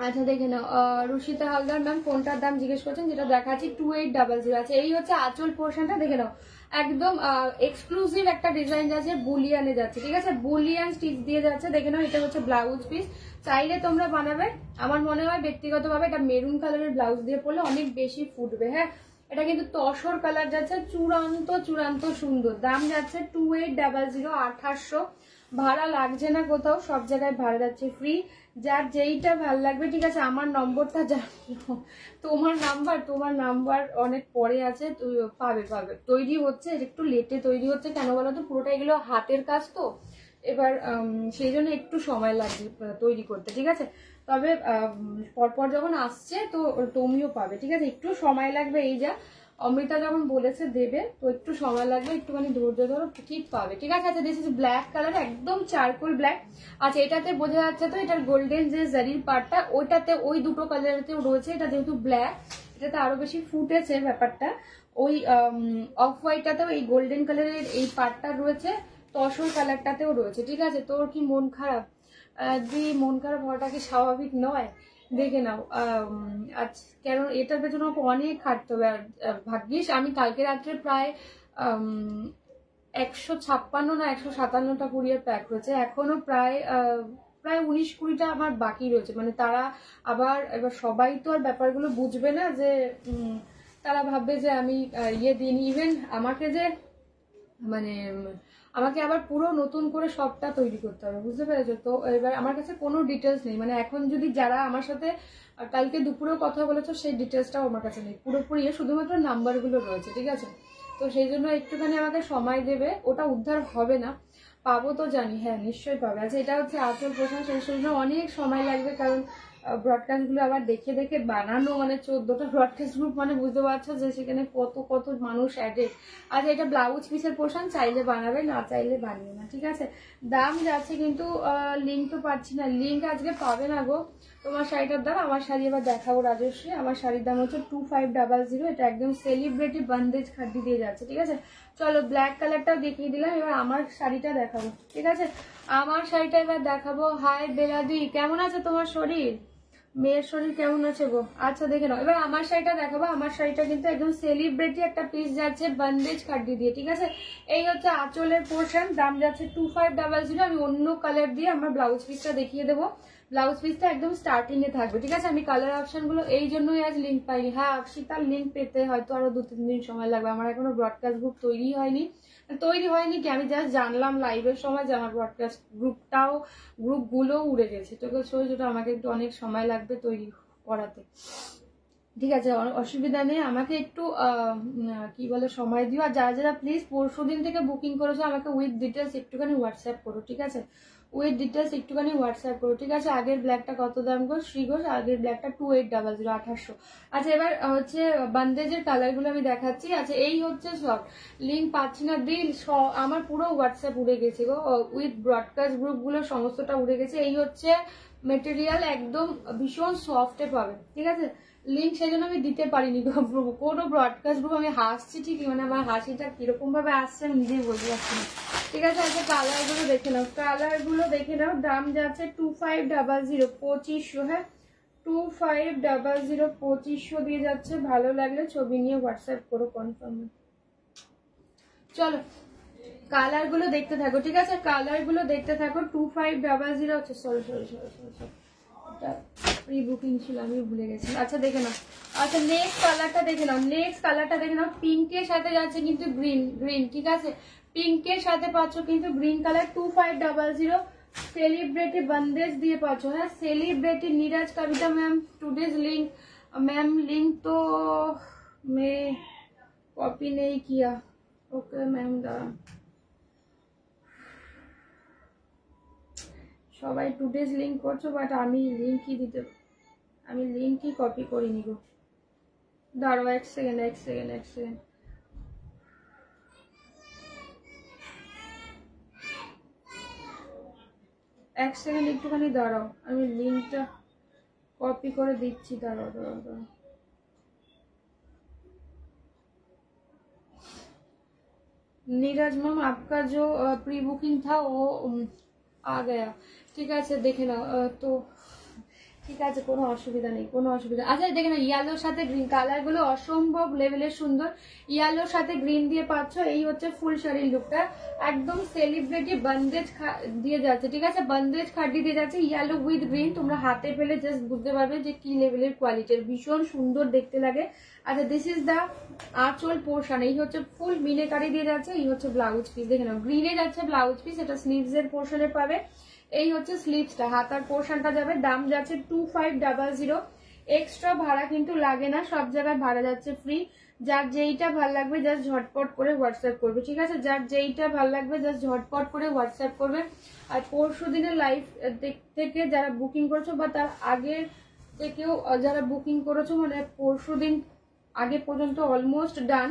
আচ্ছা, দেখে নাও, রুশিতা হালদার ম্যাম কোনটার দাম জিজ্ঞেস করছেন, যেটা দেখাচ্ছি 2800 আছে। এই হচ্ছে আঁচল পোর্শনটা, দেখে নাও, একদম এক্সক্লুসিভ একটা ডিজাইন যাচ্ছে, বুলিয়ানে যাচ্ছে, ঠিক আছে, বুলিয়ান স্টিচ দিয়ে যাচ্ছে। দেখে নাও, এটা হচ্ছে ব্লাউজ পিস, চাইলে তোমরা বানাবে। আমার মনে হয় ব্যক্তিগতভাবে এটা মেরুন কালারের ব্লাউজ দিয়ে পরলে অনেক বেশি ফুটবে। হ্যাঁ, এটা কিন্তু তসর কালার যাচ্ছে, চূড়ান্ত সুন্দর। দাম যাচ্ছে 2800, 2800। ভাড়া লাগছে না কোথাও, সব জায়গায় ভাড়া যাচ্ছে ফ্রি। যার যেইটা ভাল লাগবে, ঠিক আছে। আমার নম্বরটা জানো, তোমার নাম্বার অনেক পরে আছে, পাবে। তৈরি হচ্ছে, একটু লেটে তৈরি হচ্ছে, কেন বলো তো, পুরোটা এগুলো হাতের কাজ তো, এবার সেই জন্য একটু সময় লাগবে তৈরি করতে, ঠিক আছে। তবে পরপর যখন আসছে তো তুমিও পাবে, ঠিক আছে। একটু সময় লাগবে, এই যা অমৃতা যখন বলেছে দেবে, তো একটু সময় লাগবে, একটুখানি ধৈর্য ধরো, ঠিক পাবে, ঠিক আছে। আচ্ছা, দিস ইজ ব্ল্যাক কালার, একদম চারকোল ব্ল্যাক। আচ্ছা, এটাতে বোঝা যাচ্ছে তো এটার গোল্ডেন যে জারির পার্টটা, ওইটাতে ওই দুটো কালারেতেও রয়েছে। এটা যেহেতু ব্ল্যাক, এটাতে আরো বেশি ফুটেছে ব্যাপারটা। ওই অফ হোয়াইটটাতেও এই গোল্ডেন কালারের এই পার্টটা রয়েছে, তসর কালারটাতেও রয়েছে, ঠিক আছে। তোর কি মন খারাপ? মন খারাপ হওয়াটা কি স্বাভাবিক নয়? দেখে নাও, কারণ এটার পেছনে অনেক খাটতে হবে। আর ভাগ্যিস আমি কালকে রাত্রে প্রায় 156 না 157টা কুরিয়ার প্যাক হয়েছে, এখনো প্রায় 19-20টা আমার বাকি রয়েছে। মানে তারা এবার সবাই তো আর ব্যাপারগুলো বুঝবে না, যে তারা ভাববে যে আমি দিইনি। ইভেন আমাকে আবার পুরো নতুন করে সবটা তৈরি করতে হবে, বুঝতে পেরেছো তো। এবার আমার কাছে কোনো ডিটেলস নেই, মানে এখন যদি যারা আমার সাথে কালকে দুপুরেও কথা বলেছো সেই ডিটেলসটাও আমার কাছে নেই, পুরোপুরি শুধুমাত্র নাম্বারগুলো রয়েছে, ঠিক আছে। তো সেই জন্য একটুখানি আমাকে সময় দেবে, ওটা উদ্ধার হবে না, পাবো তো জানি, হ্যাঁ নিশ্চয়ই পাবে। আচ্ছা, এটা হচ্ছে আঁচল পোশাক, সেই জন্য অনেক সময় লাগবে, কারণ ব্রডকাস্ট গুলো আবার দেখে দেখে বানানো, মানে 14টা ব্রডকাস্ট গ্রুপ, মানে বুঝতে পারছো যে সেখানে কত মানুষ অ্যাডেড। আচ্ছা, এটা ব্লাউজ পিসের পোর্শন, চাইলে বানাবে, না চাইলে বানিয়ে না, ঠিক আছে। দাম যাচ্ছে কিন্তু লিঙ্ক তো পাচ্ছি না, লিঙ্ক আজকে পাবে না গো। তোমার শাড়িটার দাম। আমার শাড়ি এবার দেখাবো রাজশ্রী। আমার শাড়ির দাম হচ্ছে 2500। এটা একদম সেলিব্রিটি বন্দেজ খাদ্দি দিয়ে যাচ্ছে, ঠিক আছে। চলো ব্ল্যাক কালারটাও দেখিয়ে দিলাম, এবার আমার শাড়িটা দেখাবো, ঠিক আছে। আমার শাড়িটা এবার দেখাবো। হাই বেলাদি, কেমন আছে তোমার শরীর? মেয়ের শরীর কেমন আছে গো? আচ্ছা দেখে নাও। এবার আমার শাড়িটা দেখাবো। আমার শাড়িটা কিন্তু একদম সেলিব্রিটি একটা পিস যাচ্ছে বন্দেজ খাদ্দি দিয়ে, ঠিক আছে। এই হচ্ছে আঁচলের পোর্শন, দাম যাচ্ছে 2500। আমি অন্য কালার দিয়ে আমার ব্লাউজ পিসটা দেখিয়ে দেবো। ব্লাউজ পিসটা একদম স্টার্টিং এ থাকবে, ঠিক আছে। আমি কালার অপশন গুলো এই জন্যই আজ লিঙ্ক পাইনি। হ্যাঁ অক্ষিতার লিঙ্ক পেতে হয়তো আরো 2-3 দিন সময় লাগবে। আমার এখনো ব্রডকাস্ট গ্রুপ তৈরি হয়নি কি, আমি জাস্ট জানলাম লাইভের সময় যে আমার ব্রডকাস্ট গ্রুপগুলো উড়ে গেছে, তো সেটা আমাকে একটু অনেক সময় লাগবে তৈরি করাতে, ঠিক আছে। অসুবিধা নেই, আমাকে একটু কি বলে সময় দিও। আর যারা যারা প্লিজ পরশুদিন থেকে বুকিং করেছো আমাকে উইথ ডিটেলস একটুখানি হোয়াটসঅ্যাপ করো, ঠিক আছে। উইথ ডিটেলস একটুখানি হোয়াটসঅ্যাপ করো, ঠিক আছে। আগের ব্ল্যাকটা কত দাম গো শ্রী ঘোষ? আগের ব্ল্যাকটা 2800, 2800। আচ্ছা এবার হচ্ছে বান্দেজের কালার গুলো আমি দেখাচ্ছি। আচ্ছা এই হচ্ছে সব লিঙ্ক পাচ্ছি না দিল, আমার পুরো হোয়াটসঅ্যাপ উড়ে গেছে গো, উইথ ব্রডকাস্ট গ্রুপ গুলো সমস্তটা উড়ে গেছে। এই হচ্ছে মেটেরিয়াল, একদম ভীষণ সফটে পাবে, ঠিক আছে। লিঙ্ক সেই জন্য আমি দিতে পারিনি কোনো ব্রডকাস্ট গ্রুপ। আমি হাসছি ঠিকই, মানে আমার হাসিটা কিরকম ভাবে আসছে আমি নিজেই বলতে পারছি না, ঠিক আছে। আচ্ছা কালার গুলো দেখে নাও, দাম যাচ্ছে 2500, 2500। হ্যাঁ 2500, 2500 দিয়ে যাচ্ছে। ভালো লাগলে ছবি নিয়ে হোয়াটসঅ্যাপ করো কনফার্ম। চলো কালার গুলো দেখতে থাকো, ঠিক আছে। কালার গুলো দেখতে থাকো। 2500 হচ্ছে, সরি প্রি বুকিং ছিল আমি ভুলে গেছি। আচ্ছা দেখে নাও। আচ্ছা নেক্সট কালারটা দেখে নাও। পিঙ্কের সাথে যাচ্ছে কিন্তু গ্রিন, ঠিক আছে। পিঙ্কের সাথে পাচ্ছ কিন্তু গ্রিন কালার। 2500 সেলিব্রিটি বন্দেজ দিয়ে পাচ্ছ। হ্যাঁ celebrity Neeraj Kavita ma'am today's link, ma'am link तो मैं कॉपी नहीं किया। ओके मैम সবাই টুডেজ লিঙ্ক করছো, বাট আমি লিঙ্কই কপি করিনি গো। দাঁড়াও এক সেকেন্ড একটুখানি দাঁড়াও, আমি লিঙ্কটা कॉपी করে দিচ্ছি। দাঁড়াও नीरज मैम आपका जो प्री बुकिंग था वो आ गया, ঠিক আছে দেখে নাও। তো ঠিক আছে কোনো অসুবিধা নেই। আচ্ছা দেখে নাও ইয়েলোর সাথে গ্রিন, কালার গুলো অসম্ভব লেভেলের সুন্দর। ইয়েলোর সাথে গ্রিন দিয়ে পাচ্ছ। এই হচ্ছে ফুল শাড়ির লুকটা, একদম সেলিব্রিটি বন্দেজ দিয়ে যাচ্ছে, ঠিক আছে। বন্দেজ খাড্ডি দিয়ে যাচ্ছে, ইয়েলো উইথ গ্রিন। তোমরা হাতে পেলে জাস্ট বুঝতে পারবে যে কি লেভেলের কোয়ালিটির, ভীষণ সুন্দর দেখতে লাগে। আচ্ছা দিস ইজ দা আঁচল পোর্শন। এই হচ্ছে ফুল মিনেকারি দিয়ে যাচ্ছে। এই হচ্ছে ব্লাউজ পিস, দেখে নাও গ্রিনে যাচ্ছে ব্লাউজ পিস, এটা স্লিভস এর পোর্শনে পাবে। এই হচ্ছে স্লিভসটা, হাতার পোর্শনটা যাবে। দাম যাচ্ছে 2500। এক্সট্রা ভাড়া কিন্তু লাগে না, সব জায়গায় ভাড়া যাচ্ছে ফ্রি। যার যেইটা ভাল লাগবে জাস্ট ঝটপট করে হোয়াটসঅ্যাপ করবে, ঠিক আছে। যার যেইটা ভাল লাগবে জাস্ট ঝটপট করে হোয়াটসঅ্যাপ করবে। আর পরশু দিনের লাইভ থেকে যারা বুকিং করেছো বা তার আগের থেকেও যারা বুকিং করেছো, মানে পরশু দিন আগে পর্যন্ত অলমোস্ট ডান।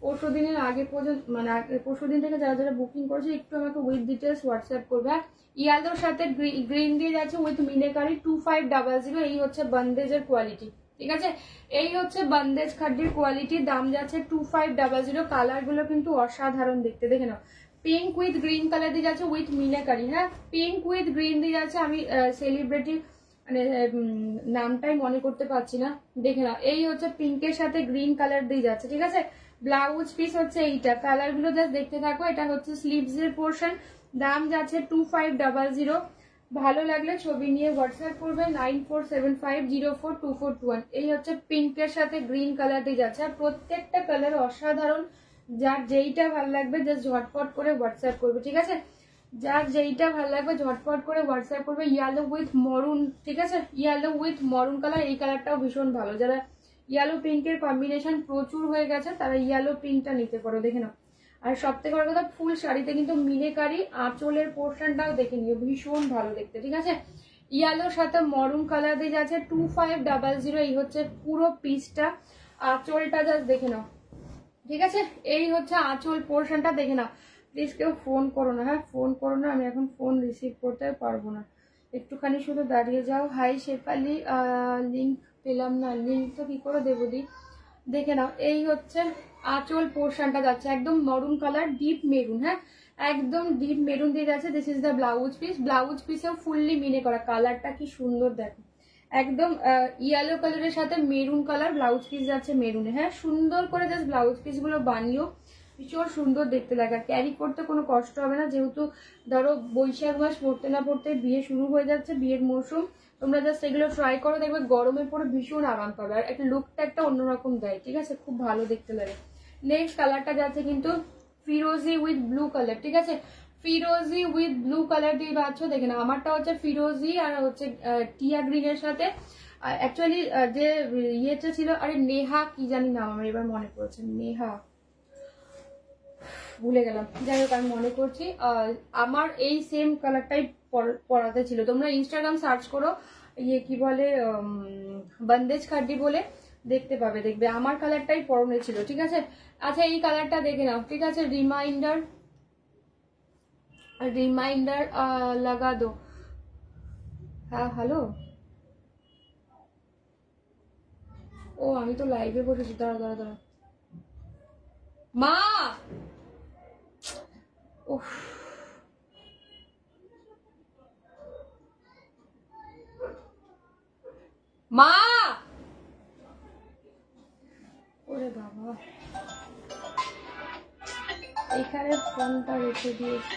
পরশু দিনের আগে পর্যন্ত মানে পরশু দিন থেকে যারা যারা বুকিং করেছে একটু আমাকে উইথ ডিটেলস হোয়াটসঅ্যাপ করবে। ইয়ালোর সাথে গ্রিন দিয়ে যাচ্ছে উইথ মিনেকারি 2500। এই হচ্ছে বন্দেজের কোয়ালিটি, ঠিক আছে। এই হচ্ছে বন্দেজ খাড্ডির কোয়ালিটি, দাম যাচ্ছে 2500। কালার গুলো কিন্তু অসাধারণ দেখতে, দেখে নাও। পিঙ্ক উইথ গ্রিন কালার দিয়ে যাচ্ছে উইথ মিনেকারি। হ্যাঁ পিঙ্ক উইথ গ্রিন দিয়ে যাচ্ছে। আমি সেলিব্রিটি মানে নামটাই মনে করতে পারছি না, দেখে নাও। এই হচ্ছে পিঙ্কের সাথে গ্রিন কালার দিয়ে যাচ্ছে, ঠিক আছে। ব্লাউজ পিস হচ্ছে এইটা, কালার গুলো জাস্ট দেখতে থাকো। এটা হচ্ছে স্লিভস এর পোর্শন, দাম যাচ্ছে 2500। ভালো লাগলে ছবি নিয়ে হোয়াটসঅ্যাপ করবে 9475042421। এই হচ্ছে পিঙ্কের সাথে গ্রিন কালার দিয়ে যাচ্ছে। আর প্রত্যেকটা কালার অসাধারণ। যার যেইটা ভালো লাগবে জাস্ট ঝটপট করে হোয়াটসঅ্যাপ করবে, ঠিক আছে। যার যেইটা ভালো লাগবে ঝটপট করে হোয়াটসঅ্যাপ করবে। ইয়েলো উইথ মরুন, ঠিক আছে। ইয়েলো উইথ মরুন কালার, এই কালারটাও ভীষণ ভালো। যারা ইয়েলো পিঙ্কের কম্বিনেশন প্রচুর হয়ে গেছে তারা ইয়েলো পিঙ্কটা নিতে পারো, দেখে নাও। আর সব থেকে বড় কথা ফুল শাড়িতে কিন্তু মিনেকারি আঁচলের পোর্শনটাও দেখে নিও, ভীষণ ভালো দেখতে, ঠিক আছে। ইয়েলোর সাথে মরুন কালার দিয়ে যাচ্ছে 2500। এই হচ্ছে পুরো পিসটা, আঁচলটা জাস্ট দেখে নাও, ঠিক আছে। এই হচ্ছে আঁচল পোর্শনটা দেখে নাও। প্লিজ কেউ ফোন করো না, হ্যাঁ ফোন করো না, আমি এখন ফোন রিসিভ করতে পারবো না, একটুখানি শুধু দাঁড়িয়ে যাও। হাই শেফালি, লিঙ্ক পেলাম না, লিঙ্ক তো কি করে দেবো দি। দেখে নাও, এই হচ্ছে আঁচল পোর্শনটা যাচ্ছে একদম মরুন কালার, ডিপ মেরুন। হ্যাঁ, একদম ডিপ মেরুন দিয়ে যাচ্ছে। This is the blouse piece. Blouse পিসেও ফুললি মিনে করা, কালারটা কি সুন্দর দেখো, একদম ইয়েলো কালারের সাথে মেরুন কালার, ব্লাউজ পিস যাচ্ছে মেরুনে। হ্যাঁ, সুন্দর করে জাস্ট ব্লাউজ পিস গুলো বানিয়েও ভীষণ সুন্দর দেখতে লাগে, আর ক্যারি করতে কোনো কষ্ট হবে না, যেহেতু ধরো বৈশাখ মাস পড়তে না পড়তে বিয়ে শুরু হয়ে যাচ্ছে, বিয়ের মৌসুম। তোমরা জাস্ট এগুলো ট্রাই করো, দেখবে গরমে পরে ভীষণ আরাম পাবে, আর একটা লুকটা একটা অন্যরকম দেয়। ঠিক আছে, খুব ভালো দেখতে লাগে। নেক্সট কালারটা যাচ্ছে কিন্তু ফিরোজি উইথ ব্লু কালার। ঠিক আছে, ফিরোজি উইথ ব্লু কালার দিয়ে পাচ্ছ। দেখে না, আমারটা হচ্ছে ফিরোজি আর হচ্ছে টিয়া গ্রিনের সাথে। অ্যাকচুয়ালি যে ইয়েটা ছিল, আরে নেহা কি জানি নাম, আমার এবার মনে পড়েছে, নেহা ভুলে গেলাম, যাই হোক আমি মনে করছি। আমার এই সেম কালারটাই পরাতে ছিল। তোমরা ইনস্টাগ্রাম সার্চ করো, ইয়ে কি বলে, বন্দেজ খাড্ডি বলে দেখতে পাবে, দেখবে আমার কালারটাই পরনে ছিল। ঠিক আছে, আচ্ছা এই কালারটা দেখে নাও। ঠিক আছে, রিমাইন্ডার রিমাইন্ডার লাগা দো। হ্যাঁ হ্যালো, ও আমি তো লাইভে বসেছি, দাঁড়া দাঁড়া দাঁড়া মা। উফ, মা, ওরে বাবা, এখানে ফোনটা রেখে দিয়েছি।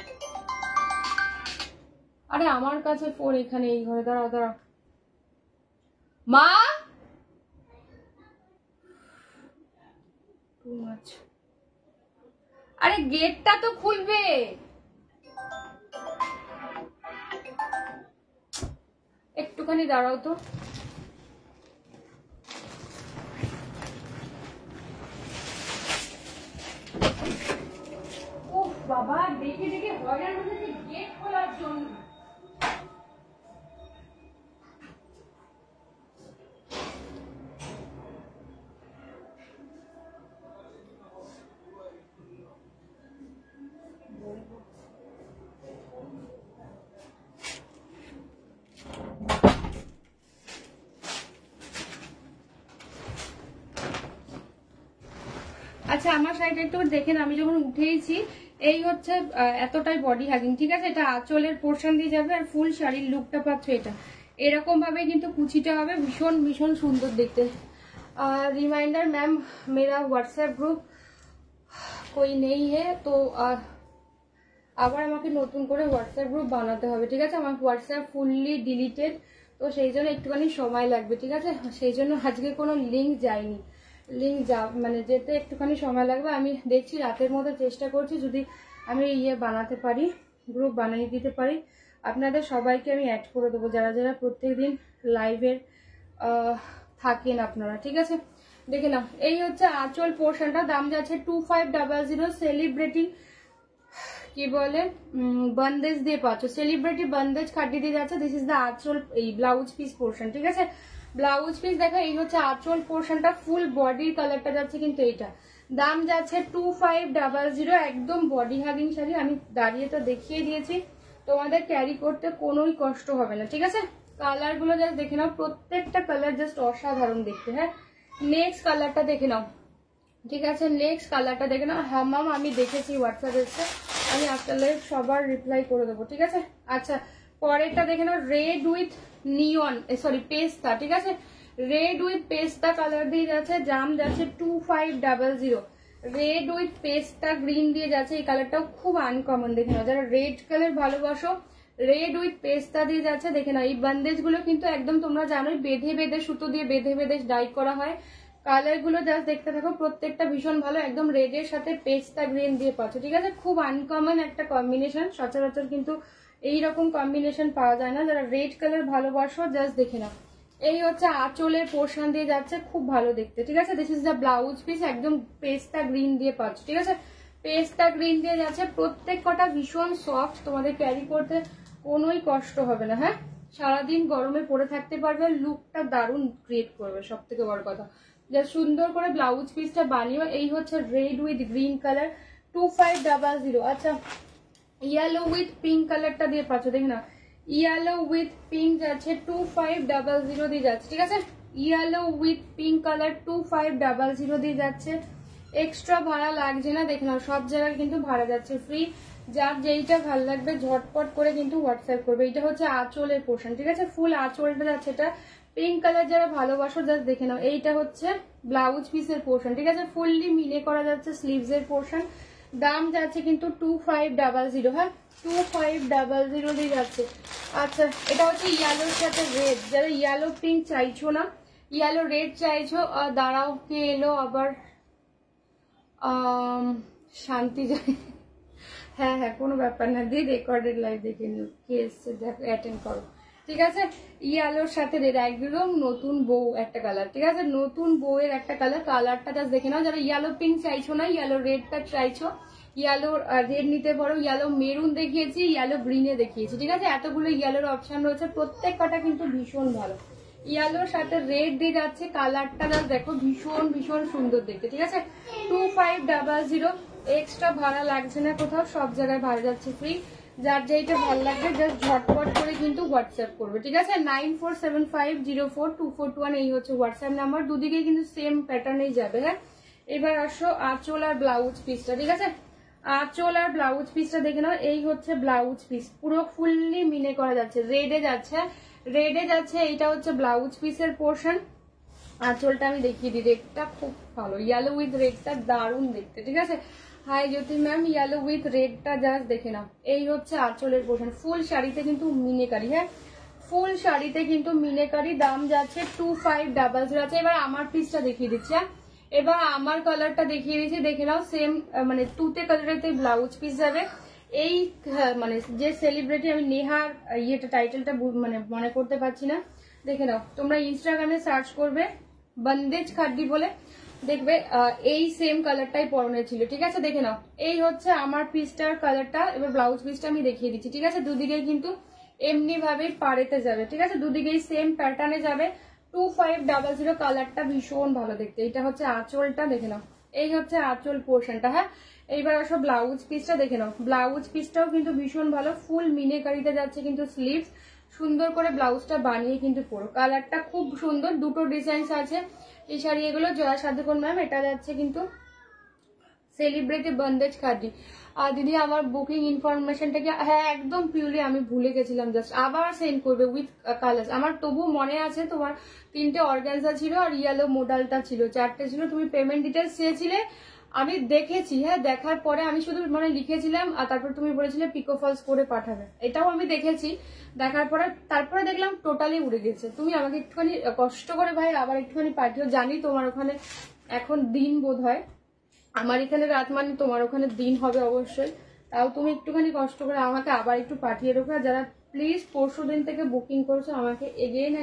আরে আমার কাছে ফোন এখানে, এই ঘরে, দাঁড়া দাঁড়া মা। আরে গেটটা তো খুলবে, একটুখানি দাঁড়াও তো। উফ বাবা, দেখে দেখে হয়রান হচ্ছে গেট খোলার জন্য। আচ্ছা আমার শাড়িটা একটু দেখেন, আমি যখন উঠেইছি এই হচ্ছে এতটাই বডি হাগিং। ঠিক আছে, এটা আঁচলের পোর্শন দিয়ে যাবে, আর ফুল শাড়ির লুকটা পাচ্ছ এটা এরকম ভাবে, কিন্তু কুচিটা হবে ভীষণ ভীষণ সুন্দর দেখতে। रिमाइंडर मैम, मेरा व्हाट्सएप ग्रुप कोई नहीं है, तो আবার আমাকে নতুন করে হোয়াটসঅ্যাপ গ্রুপ বানাতে হবে। ঠিক আছে, আমার হোয়াটসঅ্যাপ ফুললি ডিলিটেড, তো সেই জন্য একটুখানি সময় লাগবে। ঠিক আছে, সেই জন্য আজকে কোনো লিঙ্ক যায়নি, লিঙ্ক মানে যেতে একটুখানি সময় লাগবে। আমি দেখছি রাতের মধ্যে চেষ্টা করছি, যদি আমি ইয়ে বানাতে পারি, গ্রুপ বানিয়ে দিতে পারি, আপনাদের সবাইকে আমি অ্যাড করে দেবো, যারা যারা প্রত্যেকদিন লাইভের থাকেন আপনারা। ঠিক আছে, দেখে নাও, এই হচ্ছে আঁচল পোর্শনটা, দাম যাচ্ছে 2500। সেলিব্রেটিং কি বলে বন্দেজ দিয়ে পাচ্ছ, সেলিব্রিটি বন্দেজ খাটি দিয়ে যাচ্ছে। দিস ইজ দ্য আঁচল, এই ব্লাউজ পিস পোর্শন। ঠিক আছে, ব্লাউজ পিস দেখো, এই হচ্ছে আঁচল পোর্শনটা, ফুল বডির কালারটা যাচ্ছে কিন্তু এইটা। দাম যাচ্ছে 2500, একদম বডি হাগিং শাড়ি। আমি দাঁড়িয়ে তো দেখিয়ে দিয়েছি, তোমাদের ক্যারি করতে কোনোই কষ্ট হবে না। ঠিক আছে, কালার গুলো জাস্ট দেখে নাও, প্রত্যেকটা কালার জাস্ট অসাধারণ দেখতে। হ্যাঁ, নেক্সট কালারটা দেখে নাও। ঠিক আছে, নেক্সট কালারটা দেখে নাও। হ্যাঁ ম্যাম, আমি দেখেছি, হোয়াটসঅ্যাপ এসছে, আমি আসলে সবার রিপ্লাই করে দেবো। ঠিক আছে, আচ্ছা পরেরটা দেখে নাও, রেড উইথ নিয়ন, সরি পেস্তা। ঠিক আছে, রেড উইথ পেস্তা কালার দিয়ে যাচ্ছে, দাম যাচ্ছে 2500। রেড উইথ পেস্তা গ্রিন দিয়ে যাচ্ছে, এই কালারটাও খুব আনকমন। দেখে নাও, যারা রেড কালার ভালোবাসো, রেড উইথ পেস্তা দিয়ে যাচ্ছে। দেখে নাও, এই বান্দেজ গুলো কিন্তু একদম তোমরা জানোই, বেঁধে বেঁধে সুতো দিয়ে বেঁধে বেঁধে ডাই করা হয়। কালার গুলো জাস্ট দেখতে থাকো, প্রত্যেকটা ভীষণ ভালো, একদম রেড এর সাথে পেস্তা গ্রিন দিয়ে পাচ্ছ। ঠিক আছে, খুব আনকমন একটা কম্বিনেশন, সচরাচর কিন্তু এইরকম কম্বিনেশন পাওয়া যায় না। যারা রেড কালার ভালোবাসো জাস্ট দেখে নাও, এই হচ্ছে আঁচলের পোর্শন দিয়ে যাচ্ছে, খুব ভালো দেখতে। ঠিক আছে, this is the blouse piece, একদম পেস্তা গ্রিন দিয়ে পাচ্ছ। ঠিক আছে, পেস্তা গ্রিন দিয়ে যাচ্ছে, প্রত্যেক কটা ভীষণ সফট, তোমাদের ক্যারি করতে কোনোই কষ্ট হবে না। হ্যাঁ, সারাদিন গরমে পরে থাকতে পারবে, লুকটা দারুণ ক্রিয়েট করবে। সব থেকে বড় কথা, যা সুন্দর করে ব্লাউজ পিসটা বানিয়ে। এই হচ্ছে রেড উইথ গ্রিন কালার, 2500। আচ্ছা ইয়েলো উইথ পিঙ্ক কালারটা দিয়ে পাচ্ছ, দেখে না, ইয়েলো উইথ পিঙ্ক যাচ্ছে 2500 দিয়ে যাচ্ছে, ঠিক আছে। ইয়েলো উইথ পিঙ্ক কালার 2500 দিয়ে যাচ্ছে। এক্সট্রা ভাড়া লাগছে না, দেখে নাও সব জায়গায় কিন্তু ভাড়া যাচ্ছে ফ্রি। যার যেইটা ভালো লাগবে ঝটপট করে কিন্তু হোয়াটসঅ্যাপ করবে। এটা হচ্ছে আঁচলের পোর্শন, ঠিক আছে, ফুল আঁচলটা যাচ্ছে। এটা পিঙ্ক কালার যারা ভালোবাসো জাস্ট দেখে নাও। এইটা হচ্ছে ব্লাউজ পিসের পোর্শন, ঠিক আছে, ফুললি মিলে করা যাচ্ছে স্লিভস এর পোর্শন। দাম যাচ্ছে কিন্তু 2500, হ্যাঁ 2500 দিয়ে যাচ্ছে। আচ্ছা, এটা হচ্ছে ইয়েলোর সাথে রেড। যারা ইয়েলো পিঙ্ক চাইছো না, ইয়েলো রেড চাইছো, দাঁড়াও কে এলো আবার, শান্তি যায়। হ্যাঁ হ্যাঁ, কোনো ব্যাপার না, দিয়ে রেকর্ডেড লাইভ দেখে নিও কে এসছে, দেখো অ্যাটেন্ড করো, ঠিক আছে। ইয়েলোর সাথে রেড, একদম নতুন বউ একটা কালার, ঠিক আছে, নতুন বউয়ের একটা কালার। কালারটা জাস্ট দেখে নাও। যারা ইয়েলো পিঙ্ক চাইছো না, ইয়েলো রেডটা চাইছো, ইয়েলো রেড নিতে পারো। ইয়েলো মেরুন দেখিয়েছি, ইয়েলো গ্রিনে দেখিয়েছি, ঠিক আছে। এতগুলো ইয়েলোর অপশন রয়েছে, প্রত্যেক কটা কিন্তু ভীষণ ভালো। ইয়েলোর সাথে রেড দিয়ে যাচ্ছে, কালারটা জাস্ট দেখো, ভীষণ ভীষণ সুন্দর দেখতে, ঠিক আছে। 2500, এক্সট্রা ভাড়া লাগছে না কোথাও, সব জায়গায় ভাড়া যাচ্ছে ফ্রি। যার যেইটা ভালো লাগবে জাস্ট ঝটপট করে কিন্তু হোয়াটসঅ্যাপ করবে, ঠিক আছে। 9475042421 এই হচ্ছে হোয়াটসঅ্যাপ নাম্বার। দুদিকে কিন্তু সেম প্যাটার্নেই যাবে, হ্যাঁ। এবার আসো আঁচল আর ব্লাউজ পিসটা, ঠিক আছে। আঁচল আর ব্লাউজ পিসটা দেখে নাও। এই হচ্ছে ব্লাউজ পিস, পুরো ফুললি মিনে করা যাচ্ছে, রেডে যাচ্ছে, রেডে যাচ্ছে। এইটা হচ্ছে ব্লাউজ পিসের পোর্শন। আঁচলটা আমি দেখিয়ে দিই, রেডটা খুব ভালো, ইয়েলো উইথ রেডটা দারুণ দেখতে, ঠিক আছে। Hi Jyoti ma'am, yellow with রেডটা জাস্ট দেখে নাও। এই হচ্ছে আঁচলের পোর্শন, ফুল শাড়িতে কিন্তু মিনেকারি, হ্যাঁ ফুল শাড়িতে কিন্তু মিনেকারি। দাম যাচ্ছে 2500 আছে। এবার আমার পিসটা দেখিয়ে দিচ্ছি, হ্যাঁ এবার আমার কালারটা দেখিয়ে দিচ্ছি, দেখে নাও। সেম মানে তুতে কালারেতে ব্লাউজ পিস যাবে। এই মানে যে সেলিব্রিটি, আমি নেহার ইয়েটা টাইটেলটা মানে মনে করতে পারছি না, দেখে নাও। তোমরা ইনস্টাগ্রামে সার্চ করবে বন্দেজ খাড্ডি বলে, দেখবে এই সেম কালারটাই পরনে ছিল, ঠিক আছে। দেখে নাও, এই হচ্ছে আমার পিসটার কালারটা। এবার ব্লাউজ পিসটা আমি দেখিয়ে দিচ্ছি, ঠিক আছে। দুদিকেই কিন্তু এমনি ভাবেই পাড়েতে যাবে, ঠিক আছে, দুদিকেই সেম প্যাটার্নে যাবে। 2500, কালারটা ভীষণ ভালো দেখতে। এটা হচ্ছে আঁচলটা, দেখে নাও। এই হচ্ছে আঁচল পোর্শনটা, হ্যাঁ। এইবার আসো ব্লাউজ পিসটা দেখে নাও। ব্লাউজ পিসটাও কিন্তু ভীষণ ভালো, ফুল মিনেকারিতে যাচ্ছে কিন্তু স্লিভস। সুন্দর করে ব্লাউজটা বানিয়ে কিন্তু পরো, কালারটা খুব সুন্দর। দুটো ডিজাইন আছে এই শাড়ি, এগুলো জয়া সাধুকর ম্যাম। এটা যাচ্ছে কিন্তু সেলিব্রিটি বন্দেজ খাড্ডি। আর দিদি আমার বুকিং ইনফরমেশনটা কি, হ্যাঁ একদম পিওরলি আমি ভুলে গেছিলাম, জাস্ট আবার সেন্ড করবে উইথ কালার্স। আমার তবু মনে আছে তোমার 3টে অর্গানজা ছিল আর ইয়েলো মোডালটা ছিল, 4টে ছিল। তুমি পেমেন্ট ডিটেলস চেয়েছিলে, আমি দেখেছি, হ্যাঁ দেখার পরে আমি শুধু মানে লিখেছিলাম, আর তারপর তুমি বলেছিলে পিকো ফলস করে পাঠাবে, এটাও আমি দেখেছি। দেখার পরে তারপরে দেখলাম টোটালি উড়ে গেছে। তুমি আমাকে একটুখানি কষ্ট করে ভাই আবার একটুখানি পাঠিও। জানি তোমার ওখানে এখন দিন বোধ হয়, আমার এখানে রাত, মানে তোমার ওখানে দিন হবে অবশ্যই। তাও তুমি একটুখানি কষ্ট করে আমাকে আবার একটু পাঠিয়ে রাখো। যারা প্লিজ পরশুদিন থেকে বুকিং করছো, আমাকে এগেইন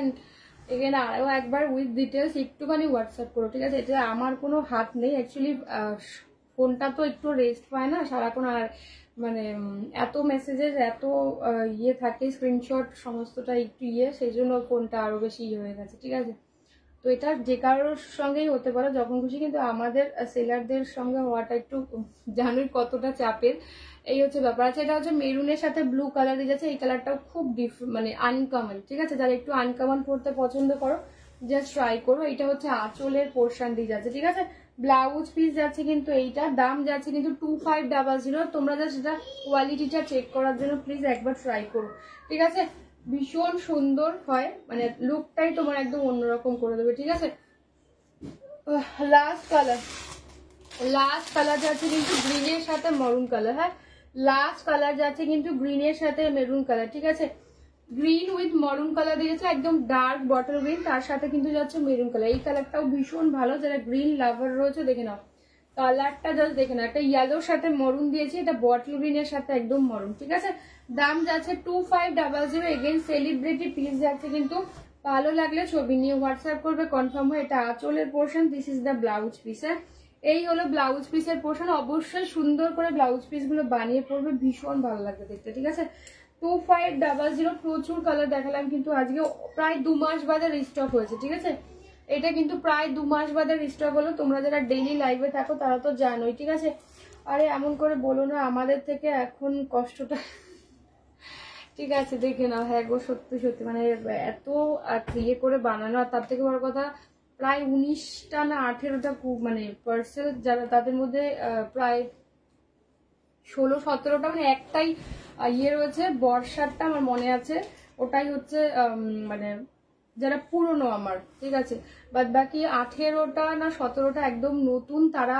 আরো একবার উইথ ডিটেলস একটুখানি হোয়াটসঅ্যাপ করো, ঠিক আছে। এটা আমার কোনো হাত নেই অ্যাকচুয়ালি, ফোনটা তো একটু রেস্ট পায় না সারাক্ষণ, আর মানে এত মেসেজেস এত ইয়ে থাকে, স্ক্রিনশট সমস্তটা একটু সেই জন্য ফোনটা আরো বেশি ইয়ে হয়ে গেছে, ঠিক আছে। তো এটা যে কারোর সঙ্গেই হতে পারে যখন খুশি, কিন্তু আমাদের সেলারদের সঙ্গে হওয়াটা একটু জানোই কতটা চাপের। এই হচ্ছে ব্যাপার আছে। এটা হচ্ছে মেরুনের সাথে ব্লু কালার দিয়ে যাচ্ছে। এই কালারটাও খুব মানে আনকমন, ঠিক আছে। যারা একটু আনকমন পড়তে পছন্দ করো জাস্ট ট্রাই করো। এটা হচ্ছে আঁচলের পোর্শন দিয়ে যাচ্ছে, ঠিক আছে। ব্লাউজ পিস যাচ্ছে কিন্তু এইটা, দাম যাচ্ছে কিন্তু 2500। তোমরা জাস্ট এটা কোয়ালিটিটা চেক করার জন্য প্লিজ একবার ট্রাই করো, ঠিক আছে। ভীষণ সুন্দর হয়, মানে লুকটাই তোমার একদম অন্যরকম করে দেবে, ঠিক আছে। লাস্ট কালার যাচ্ছে কিন্তু গ্রিনের সাথে মরুন কালার, হ্যাঁ লাস্ট কালার যাচ্ছে কিন্তু গ্রিনের সাথে মেরুন কালার, ঠিক আছে। গ্রিন উইথ মরুন কালার দিয়েছে, একদম ডার্ক বটল গ্রিন, তার সাথে কিন্তু যাচ্ছে মেরুন কালার। এই কালারটাও ভীষণ ভালো, যারা গ্রিন লাভার রয়েছে দেখে নাও। কালারটা জাস্ট দেখে নাও, একটা ইয়েলোর সাথে মরুন দিয়েছি, এটা বটল গ্রিনের সাথে একদম মরুন, ঠিক আছে। দাম যাচ্ছে 2500। এগেন সেলিব্রিটি পিস যাচ্ছে কিন্তু, ভালো লাগলে ছবি নিয়ে হোয়াটসঅ্যাপ করবে কনফার্ম হয়। এটা আঁচলের portion, this is the blouse piece, হ্যাঁ এই হলো ব্লাউজ পিসের পোর্শন। অবশ্যই সুন্দর করে ব্লাউজ পিস গুলো বানিয়ে পড়বে, ভীষণ ভালো লাগবে দেখতে, ঠিক আছে। 2500। প্রচুর কালার দেখালাম কিন্তু আজকে, প্রায় 2 মাস বাদে রিস্টক হয়েছে, ঠিক আছে। এটা কিন্তু প্রায় 2 মাস বাদে রিস্টক হলো। তোমরা যারা ডেইলি লাইভে থাকো তারা তো জানোই, ঠিক আছে। আরে এমন করে বলো না, আমাদের থেকে এখন কষ্টটা ঠিক আছে দেখে নাও। হ্যাঁ গো সত্যি সত্যি মানে এত ইয়ে করে বানানো, আর তার থেকে বড় কথা প্রায় 19টা না 18টা মানে পার্সেল যারা, তাদের মধ্যে প্রায় 16-17টা মানে একটাই ইয়ে রয়েছে, বর্ষারটা আমার মনে আছে, ওটাই হচ্ছে মানে যারা পুরনো আমার, ঠিক আছে। বাদ বাকি 18টা না 17টা একদম নতুন, তারা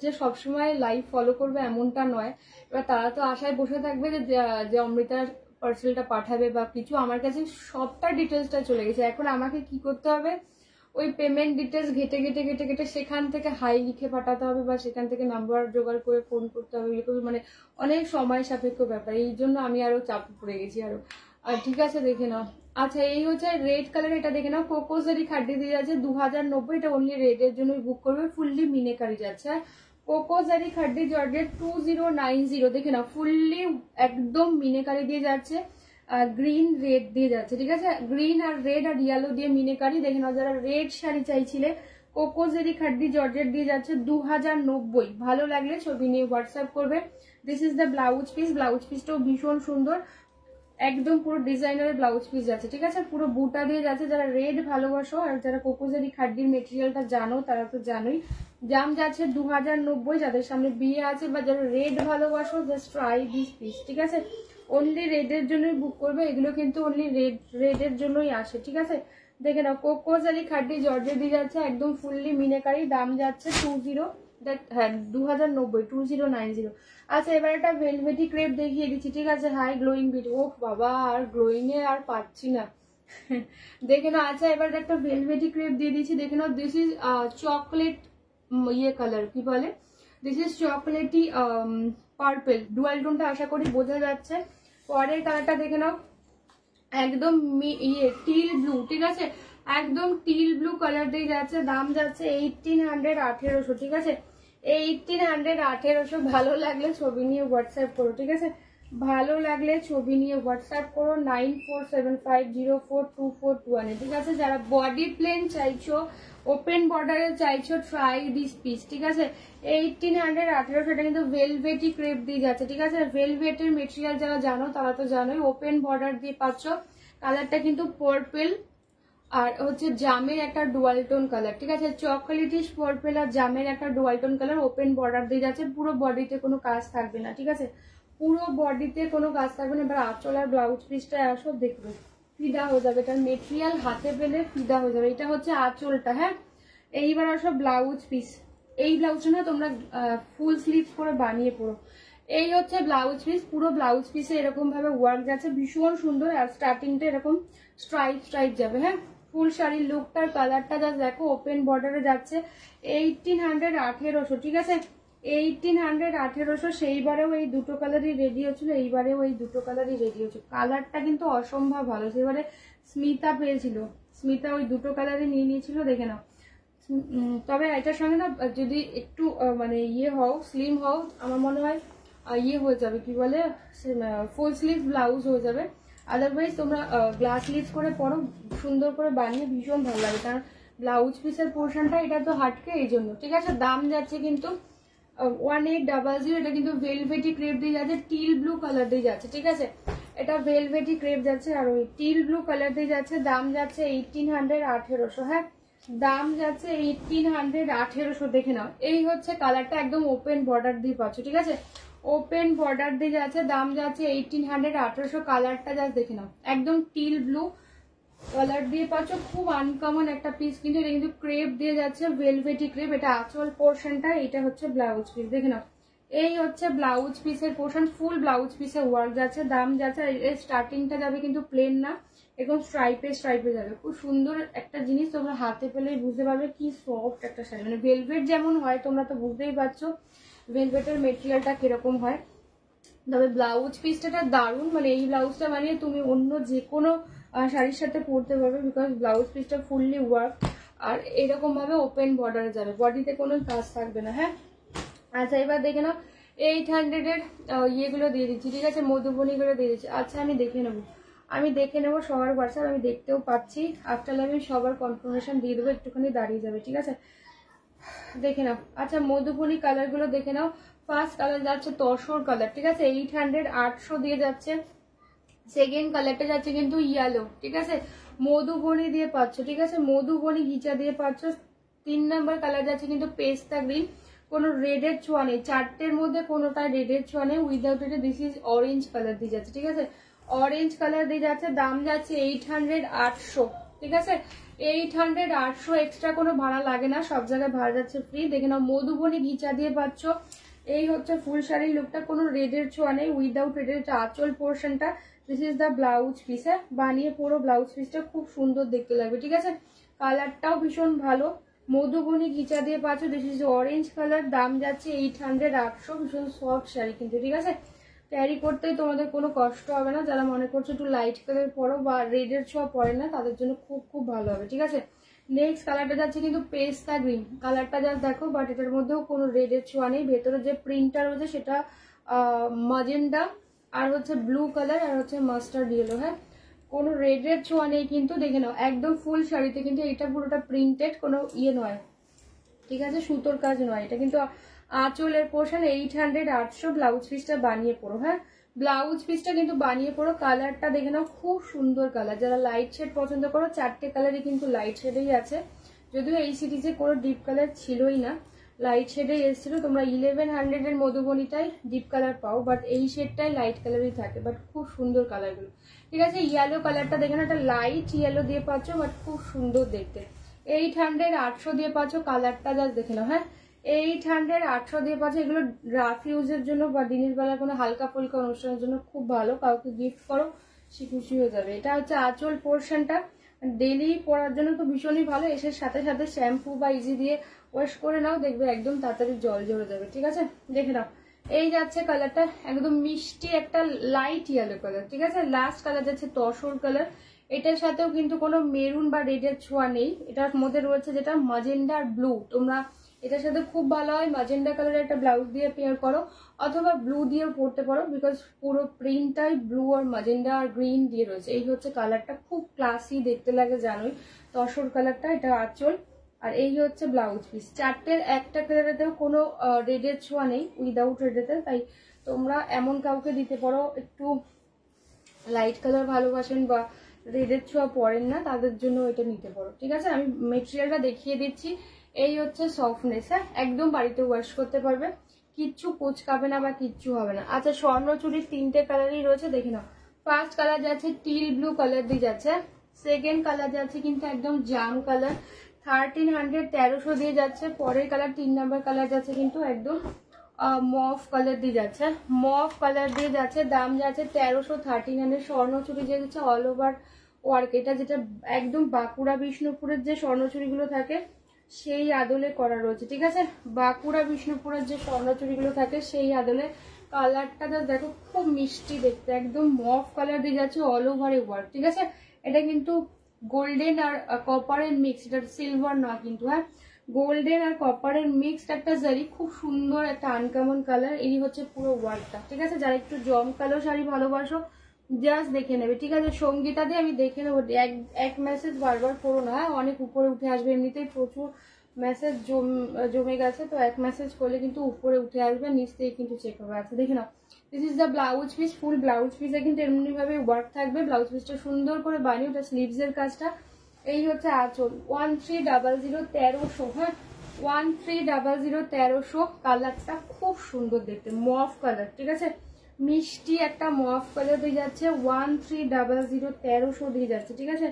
যে সবসময় লাইভ ফলো করবে এমনটা নয়। এবার তারা তো আশায় বসে থাকবে যে অমৃতার পার্সেলটা পাঠাবে বা কিছু। আমার কাছে সবটা ডিটেলসটা চলে গেছে। এখন আমাকে কি করতে হবে, ওই পেমেন্ট ডিটেলস ঘেটে ঘেটে ঘেটে ঘেটে সেখান থেকে হাই লিখে পাঠাতে হবে, বা সেখান থেকে নাম্বার জোগাড় করে ফোন করতে হবে, মানে অনেক সময় সাপেক্ষ ব্যাপার। এই জন্য আমি আরো চাপে পড়ে গেছি আরো। আর ঠিক আছে দেখে নাও। আচ্ছা এই হচ্ছে রেড কালার, এটা দেখে নাও, কোকোজারি খাড্ডি দিয়ে যাচ্ছে 2090, এটা অনলি রেডের জন্যই বুক করবে, ফুললি মিনেকারি যাচ্ছে। কোকোজারি খাড্ডি জর্জেট 2090, দেখে নাও ফুললি একদম মিনেকারি দিয়ে যাচ্ছে, গ্রিন রেড দিয়ে যাচ্ছে, ঠিক আছে। গ্রিন আর রেড আর ইয়েলো দিয়ে মিনেকারি, দেখে নাও যারা রেড শাড়ি চাইছিলে কোকোজারি খাড্ডি জর্জেট দিয়ে যাচ্ছে 2090। ভালো লাগলে ছবি নিয়ে হোয়াটসঅ্যাপ করবে। This is the blouse piece, blouse পিসটাও ভীষণ সুন্দর, একদম পুরো ডিজাইনারের ব্লাউজ পিস যাচ্ছে, ঠিক আছে। পুরো বুটা দিয়ে যাচ্ছে, যারা রেড ভালোবাসো আর যারা কোকোজারি খাড্ডির মেটেরিয়ালটা জানো তারা তো জানোই। দাম যাচ্ছে 2090, যাদের সামনে বিয়ে আছে বা যারা রেড ভালোবাসো জাস্ট ট্রাই দিস পিস, ঠিক আছে। অনলি রেডের জন্যই বুক করবে, এগুলো কিন্তু অনলি রেডের জন্যই আসে, ঠিক আছে। দেখে নাও কোকোজারি খাড্ডি জর্জেট দিয়ে যাচ্ছে একদম ফুললি মিনেকারি, দাম যাচ্ছে 2090। আচ্ছা এবার একটা ভেলভেটি ক্রেপ দেখিয়ে দিচ্ছি, ঠিক আছে। হাই গ্লোয়িং বিট, ও বাবা আর গ্লোয়িং এ আর পাচ্ছি না দেখে নাও। আচ্ছা এবার একটা ভেলভেটি ক্রেপ দিয়ে দিচ্ছি, দেখে নাও। দিস ইজ চকলেট ইয়ে কালার, কি বলে, this is chocolaty purple, dual টোনটা আশা করি বোঝা যাচ্ছে। পরের কালারটা দেখে নাও, একদম ইয়ে টিল ব্লু, ঠিক আছে, একদম টিল ব্লু কালার দিয়ে যাচ্ছে, দাম যাচ্ছে 1800, 1800, ঠিক আছে। 1800, 1800। ভালো লাগলে ছবি নিয়ে হোয়াটসঅ্যাপ করো, ঠিক আছে। ভালো লাগলে ছবি নিয়ে হোয়াটসঅ্যাপ করো 9475042421, ঠিক আছে। যারা বডি প্লেন চাইছো, ওপেন বর্ডারে চাইছো, ট্রাই দিস পিস, ঠিক আছে। 1800, 1800, এটা কিন্তু ভেলভেটি ক্রেপ দিয়ে যাচ্ছে, ঠিক আছে। ভেলভেটের মেটেরিয়াল যারা জানো তারা তো জানোই, ওপেন বর্ডার দিয়ে পাচ্ছ। কালারটা কিন্তু পার্পল আর হচ্ছে জামের একটা ডুয়াল টোন কালার, ঠিক আছে। চকলেটিশ পার্পল আর জামের একটা dual tone colour, open border দিয়ে যাচ্ছে। পুরো বডিতে কোনো কাজ থাকবে না, ঠিক আছে, পুরো বডিতে কোনো কাজ থাকবে না। এবার আঁচল আর ব্লাউজ পিসটায় আসো, দেখবে ফিদা হয়ে যাবে, এটার মেটেরিয়াল হাতে পেলে ফিদা হয়ে যাবে। এটা হচ্ছে আঁচলটা, হ্যাঁ। এইবার আসো ব্লাউজ পিস, এই ব্লাউজটা না তোমরা ফুল স্লিভস করে বানিয়ে পড়ো। এই হচ্ছে ব্লাউজ পিস, পুরো ব্লাউজ পিসে এরকম ভাবে ওয়ার্ক যাচ্ছে, ভীষণ সুন্দর। আর স্টার্টিংটা এরকম স্ট্রাইপ স্ট্রাইপ যাবে, হ্যাঁ। ফুল শাড়ির লুকটার কালারটা যা দেখো, ওপেন বর্ডারে যাচ্ছে 1800, 1800, ঠিক আছে। 1800, 1800। সেইবারেও এই দুটো কালারই রেডি হচ্ছিল, এইবারেও এই দুটো কালারই রেডি হচ্ছে। কালারটা কিন্তু অসম্ভব ভালো। সেবারে স্মিতা পেয়েছিল, স্মিতা ওই দুটো কালারই নিয়ে নিয়েছিল, দেখে নাও। তবে এটার সঙ্গে না যদি একটু মানে ইয়ে হও, স্লিম হও, আমার মনে হয় ইয়ে হয়ে যাবে, কি বলে, ফুল স্লিভ ব্লাউজ হয়ে যাবে। আদারওয়াইজ তোমরা গ্লাস স্লিভস করে পরো, সুন্দর করে বানিয়ে ভীষণ ভালো লাগে। কারণ ব্লাউজ পিসের পোর্শনটা এটা তো হাটকে, এই জন্য, ঠিক আছে। দাম যাচ্ছে কিন্তু 1800, এটা কিন্তু ভেলভেটি ক্রেপ দিয়ে যাচ্ছে, টিল ব্লু কালার দিয়ে যাচ্ছে, ঠিক আছে। এটা ভেলভেটি ক্রেপ যাচ্ছে আর ওই টিল ব্লু কালার দিয়ে যাচ্ছে, দাম যাচ্ছে 1800, 1800, হ্যাঁ। দাম যাচ্ছে 1800, 1800, দেখে নাও। এই হচ্ছে কালারটা, একদম ওপেন বর্ডার দিয়ে পাচ্ছ, ঠিক আছে। ওপেন বর্ডার দিয়ে যাচ্ছে, দাম যাচ্ছে 1800, 1800। কালারটা জাস্ট দেখে নাও, একদম টিল ব্লু কালার দিয়ে পাচ্ছ, খুব আনকমন একটা পিস। কিন্তু এটা কিন্তু ক্রেপ দিয়ে যাচ্ছে, ভেলভেটি ক্রেপ। এটা আঁচল পোর্শনটা, এটা হচ্ছে ব্লাউজ পিস, দেখে নাও। এই হচ্ছে ব্লাউজ পিসের পোর্শন, ফুল ব্লাউজ পিসে ওয়ার্ক যাচ্ছে, দাম যাচ্ছে। এর স্টার্টিংটা যাবে কিন্তু প্লেন না, এরকম স্ট্রাইপে স্ট্রাইপে যাবে। খুব সুন্দর একটা জিনিস, তোমরা হাতে পেলেই বুঝতে পারবে কি সফট একটা শাড়ি। মানে ভেলভেট যেমন হয় তোমরা তো বুঝতেই পারছো ভেলভেটের মেটেরিয়ালটা কিরকম হয়। তবে ব্লাউজ পিসটা দারুণ, মানে এই ব্লাউজটা বানিয়ে তুমি অন্য যে কোনো শাড়ির সাথে পরতে পারবে, বিকজ ব্লাউজ পিসটা ফুললি ওয়ার্ক আর এরকম ভাবে ওপেন বর্ডারে যাবে, বডিতে কোনো কাজ থাকবে না, হ্যাঁ। আচ্ছা এবার দেখে নাও 800 এর ইয়েগুলো দিয়ে দিচ্ছি, ঠিক আছে, মধুবনীগুলো দিয়ে দিচ্ছি। আচ্ছা আমি দেখে নেবো সবার হোয়াটসঅ্যাপ, আমি দেখতেও পাচ্ছি। আফটার আমি সবার কনফার্মেশন দিয়ে দেবো, একটুখানি দাঁড়িয়ে যাবে, ঠিক আছে। দেখে নাও। আচ্ছা মধুবনী কালার গুলো দেখে নাও। ফার্স্ট কালার যাচ্ছে তসর কালার, ঠিক আছে, 800, 800 দিয়ে যাচ্ছে। সেকেন্ড কালারটা যাচ্ছে কিন্তু ইয়েলো, ঠিক আছে, মধুবনী দিয়ে পাচ্ছ, ঠিক আছে, মধুবনী ঘিচা দিয়ে পাচ্ছ। 3 নাম্বার কালার যাচ্ছে কিন্তু পেস্তা গ্রিন, কোনো রেডের ছোঁয়া নেই, চারটের মধ্যে কোনোটা রেডের ছোঁয়া নেই, উইদাউট এটা দিস ইজ অরেঞ্জ কালার দিয়ে যাচ্ছে, ঠিক আছে, অরেঞ্জ কালার দিয়ে যাচ্ছে। দাম যাচ্ছে 800 800, ঠিক আছে, 800 800, এক্সট্রা কোনো ভাড়া লাগে না, সব জায়গায় ভাড়া যাচ্ছে ফ্রি। দেখে নাও মধুবনী ঘিচা দিয়ে পাচ্ছ। এই হচ্ছে ফুল শাড়ির লুকটা, কোনো রেডের ছোঁয়া নেই, উইদাউট রেডের আঁচল পোর্শনটা। This is the blouse piece, হ্যাঁ, বানিয়ে পুরো ব্লাউজ পিসটা খুব সুন্দর দেখতে লাগবে, ঠিক আছে, কালারটাও ভীষণ ভালো, মধুবনী ঘিচা দিয়ে পাচ্ছ। দিস ইজ অরেঞ্জ কালার, দাম যাচ্ছে 800 800, ভীষণ সফট শাড়ি কিন্তু, ঠিক আছে, ক্যারি করতেই তোমাদের কোনো কষ্ট হবে না। যারা মনে করছো একটু লাইট কালার পরো বা রেডের ছোঁয়া পরে না, তাদের জন্য খুব খুব ভালো হবে, ঠিক আছে। নেক্সট কালারটা যাচ্ছে কিন্তু পেস্তা গ্রিন কালারটা, যা দেখো, বাট এটার মধ্যেও কোনো রেডের ছোঁয়া নেই, ভেতরে যে প্রিন্টটা রয়েছে সেটা মাজেন্ডা আর হচ্ছে ব্লু কালার আর হচ্ছে মাস্টার্ড ইয়েলো, হ্যাঁ, কোনো রেডের ছোঁয়া নেই কিন্তু, দেখে নাও একদম ফুল শাড়িতে কিন্তু এটা পুরোটা প্রিন্টেড, কোনো ইয়ে নয়, ঠিক আছে, সুতোর কাজ নয়, এটা কিন্তু আঁচলের পোর্শন। 800 800, ব্লাউজ পিসটা বানিয়ে পড়ো, হ্যাঁ, ব্লাউজ পিসটা কিন্তু বানিয়ে পড়ো। কালারটা দেখে নাও, খুব সুন্দর কালার, যারা লাইট শেড পছন্দ করো, চারটে কালারই কিন্তু লাইট শেডেই আছে, যদিও এই সিরিজে কোনো ডিপ কালার ছিলই না, লাইট শেডেই এসেছিল। তোমরা 1100 এর মধুবনীটাই ডিপ কালার পাও, বাট এই শেডটাই লাইট কালারই থাকে, বাট খুব সুন্দর কালারগুলো, ঠিক আছে। ইয়েলো কালারটা দেখে না, একটা লাইট ইয়েলো দিয়ে পাচ্ছ, বাট খুব সুন্দর দেখতে। 800 800 দিয়ে পাচ্ছ, কালারটা জাস্ট দেখে নাও, হ্যাঁ, 800 800 দিয়ে পাচ্ছ। এগুলো রাফ ইউজের জন্য বা দিনের বেলা কোনো হালকা ফুলকা অনুষ্ঠানের জন্য খুব ভালো, কাউকে গিফট করো, সে খুশি হয়ে যাবে। এটা হচ্ছে আঁচল পোর্শনটা, ডেলি পরার জন্য তো ভীষণই ভালো, এসে সাথে সাথে শ্যাম্পু বা ইজি দিয়ে ওয়াশ করে নাও, দেখবে একদম তাড়াতাড়ি জল ঝরে যাবে, ঠিক আছে, দেখে নাও। এই যাচ্ছে কালারটা, একদম মিষ্টি একটা লাইট ইয়েলো কালার, ঠিক আছে। লাস্ট কালার যাচ্ছে তসর কালার, এটার সাথেও কিন্তু কোনো মেরুন বা রেডের ছোঁয়া নেই, এটার মধ্যে রয়েছে যেটা মাজেন্ডা আর ব্লু। তোমরা এটার সাথে খুব ভালো হয় মাজেন্ডা কালারের একটা ব্লাউজ দিয়ে পেয়ার করো, অথবা ব্লু দিয়েও পরতে পারো, বিকজ পুরো প্রিন্টটাই ব্লু আর মাজেন্ডা আর গ্রিন দিয়ে রয়েছে। এই হচ্ছে কালারটা, খুব ক্লাসি দেখতে লাগে, জানোই, তসর কালারটা, এটা আঁচল, আর এই হচ্ছে ব্লাউজ পিস। চারটের একটা কালারেতেও কোনো রেডের ছোঁয়া নেই, উইদাউট রেডেতে, তাই তোমরা এমন কাউকে দিতে পারো একটু লাইট কালার ভালোবাসেন বা রেডের ছোঁয়া পরেন না, তাদের জন্য এটা নিতে পারো, ঠিক আছে। আমি মেটেরিয়ালটা দেখিয়ে দিচ্ছি, এই হচ্ছে সফটনেস, হ্যাঁ, একদম বাড়িতে ওয়াশ করতে পারবে, কিচ্ছু কুচকাবে না বা কিচ্ছু হবে না। আচ্ছা, স্বর্ণচুরির 3টে কালারই রয়েছে, দেখে নাও। ফার্স্ট কালার যাচ্ছে টিল ব্লু কালার দিয়ে যাচ্ছে, সেকেন্ড কালার যাচ্ছে কিন্তু একদম জাম কালার, 1300 1300 দিয়ে যাচ্ছে। পরের কালার 3 নাম্বার কালার যাচ্ছে কিন্তু একদম মফ কালার দিয়ে যাচ্ছে, মফ কালার দিয়ে যাচ্ছে, দাম যাচ্ছে 1300 1300। স্বর্ণচুরি যে যাচ্ছে অল ওভার ওয়ার্ক, এটা যেটা একদম বাঁকুড়া বিষ্ণুপুরের যে স্বর্ণচুরিগুলো থাকে সেই আদলে করা রয়েছে, ঠিক আছে, বাঁকুড়া বিষ্ণুপুরের যে স্বর্ণচুরিগুলো থাকে সেই আদলে। কালারটা দেখো, খুব মিষ্টি দেখতে, একদম মফ কালার দিয়ে যাচ্ছে, অল ওভারে ওয়ার্ক, ঠিক আছে। এটা কিন্তু গোল্ডেন আর কপারের মিক্স, এটা সিলভার না কিন্তু, হ্যাঁ, গোল্ডেন আর কপারের মিক্সড একটা জারি, খুব সুন্দর একটা আনকমন কালার। এই হচ্ছে পুরো ওয়ার্কটা, ঠিক আছে। যারা একটু জম কালো শাড়ি ভালোবাসো, জাস্ট দেখে নেবে, ঠিক আছে। সঙ্গীতা দিয়ে আমি দেখে নেবো, এক মেসেজ বারবার করো না, অনেক উপরে উঠে আসবে, এমনিতেই প্রচুর মেসেজ জমে গেছে, তো এক মেসেজ করলে কিন্তু উপরে উঠে আসবে, নিচ থেকে কিন্তু চেক হবে। আচ্ছা, দেখে নাও, this is the blouse piece, full blouse পিসে কিন্তু এমনি ভাবে ওয়ার্ক থাকবে, ব্লাউজ পিসটা সুন্দর করে বানিয়ে, ওটা স্লিভস এর কাজটা। এই হচ্ছে আঁচল, 1300 1300, হ্যাঁ, 1300 1300। কালারটা খুব সুন্দর দেখতে, মফ কালার, ঠিক আছে, মিষ্টি একটা মফ কালার দিয়ে যাচ্ছে, 1300 1300 দিয়ে যাচ্ছে, ঠিক আছে,